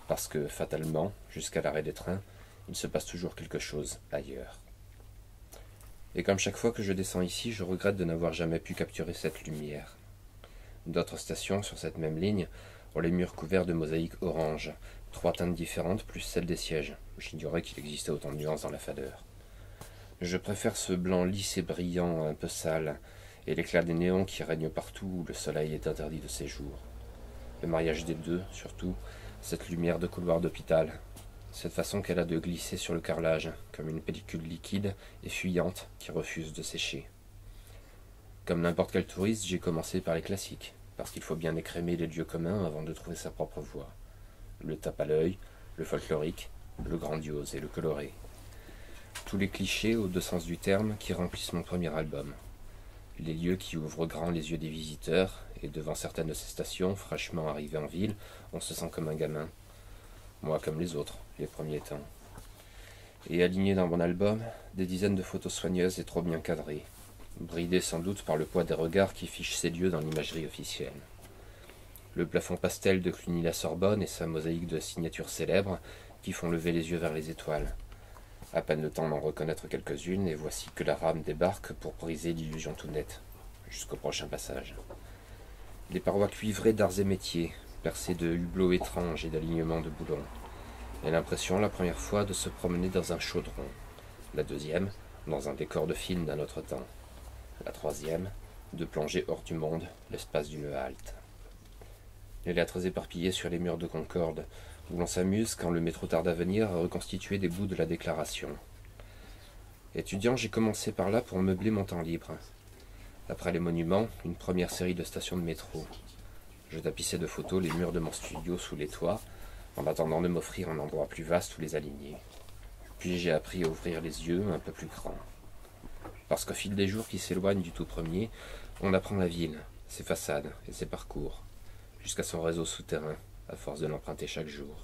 Parce que, fatalement, jusqu'à l'arrêt des trains, il se passe toujours quelque chose ailleurs. Et comme chaque fois que je descends ici, je regrette de n'avoir jamais pu capturer cette lumière. D'autres stations sur cette même ligne ont les murs couverts de mosaïques orange, 3 teintes différentes plus celles des sièges. J'ignorais qu'il existait autant de nuances dans la fadeur. Je préfère ce blanc lisse et brillant, un peu sale, et l'éclat des néons qui règnent partout où le soleil est interdit de séjour. Le mariage des deux, surtout, cette lumière de couloir d'hôpital, cette façon qu'elle a de glisser sur le carrelage, comme une pellicule liquide et fuyante qui refuse de sécher. Comme n'importe quel touriste, j'ai commencé par les classiques, parce qu'il faut bien écrémer les lieux communs avant de trouver sa propre voie. Le tape à l'œil, le folklorique, le grandiose et le coloré. Tous les clichés, aux 2 sens du terme, qui remplissent mon premier album. Les lieux qui ouvrent grand les yeux des visiteurs, et devant certaines de ces stations, fraîchement arrivées en ville, on se sent comme un gamin. Moi comme les autres, les premiers temps. Et alignées dans mon album, des dizaines de photos soigneuses et trop bien cadrées, bridées sans doute par le poids des regards qui fichent ces lieux dans l'imagerie officielle. Le plafond pastel de Cluny-la-Sorbonne et sa mosaïque de signatures célèbres qui font lever les yeux vers les étoiles. À peine le temps d'en reconnaître quelques-unes, et voici que la rame débarque pour briser l'illusion tout nette, jusqu'au prochain passage. Les parois cuivrées d'arts et métiers, percées de hublots étranges et d'alignements de boulons. Et l'impression, la première fois, de se promener dans un chaudron. La deuxième, dans un décor de film d'un autre temps. La troisième, de plonger hors du monde, l'espace d'une halte. Les lettres éparpillées sur les murs de Concorde, où l'on s'amuse, quand le métro tarde à venir, à reconstituer des bouts de la déclaration. Étudiant, j'ai commencé par là pour meubler mon temps libre. Après les monuments, une première série de stations de métro. Je tapissais de photos les murs de mon studio sous les toits, en attendant de m'offrir un endroit plus vaste où les aligner. Puis j'ai appris à ouvrir les yeux un peu plus grands. Parce qu'au fil des jours qui s'éloignent du tout premier, on apprend la ville, ses façades et ses parcours, jusqu'à son réseau souterrain, à force de l'emprunter chaque jour.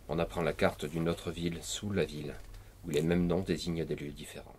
On apprend la carte d'une autre ville sous la ville, où les mêmes noms désignent des lieux différents.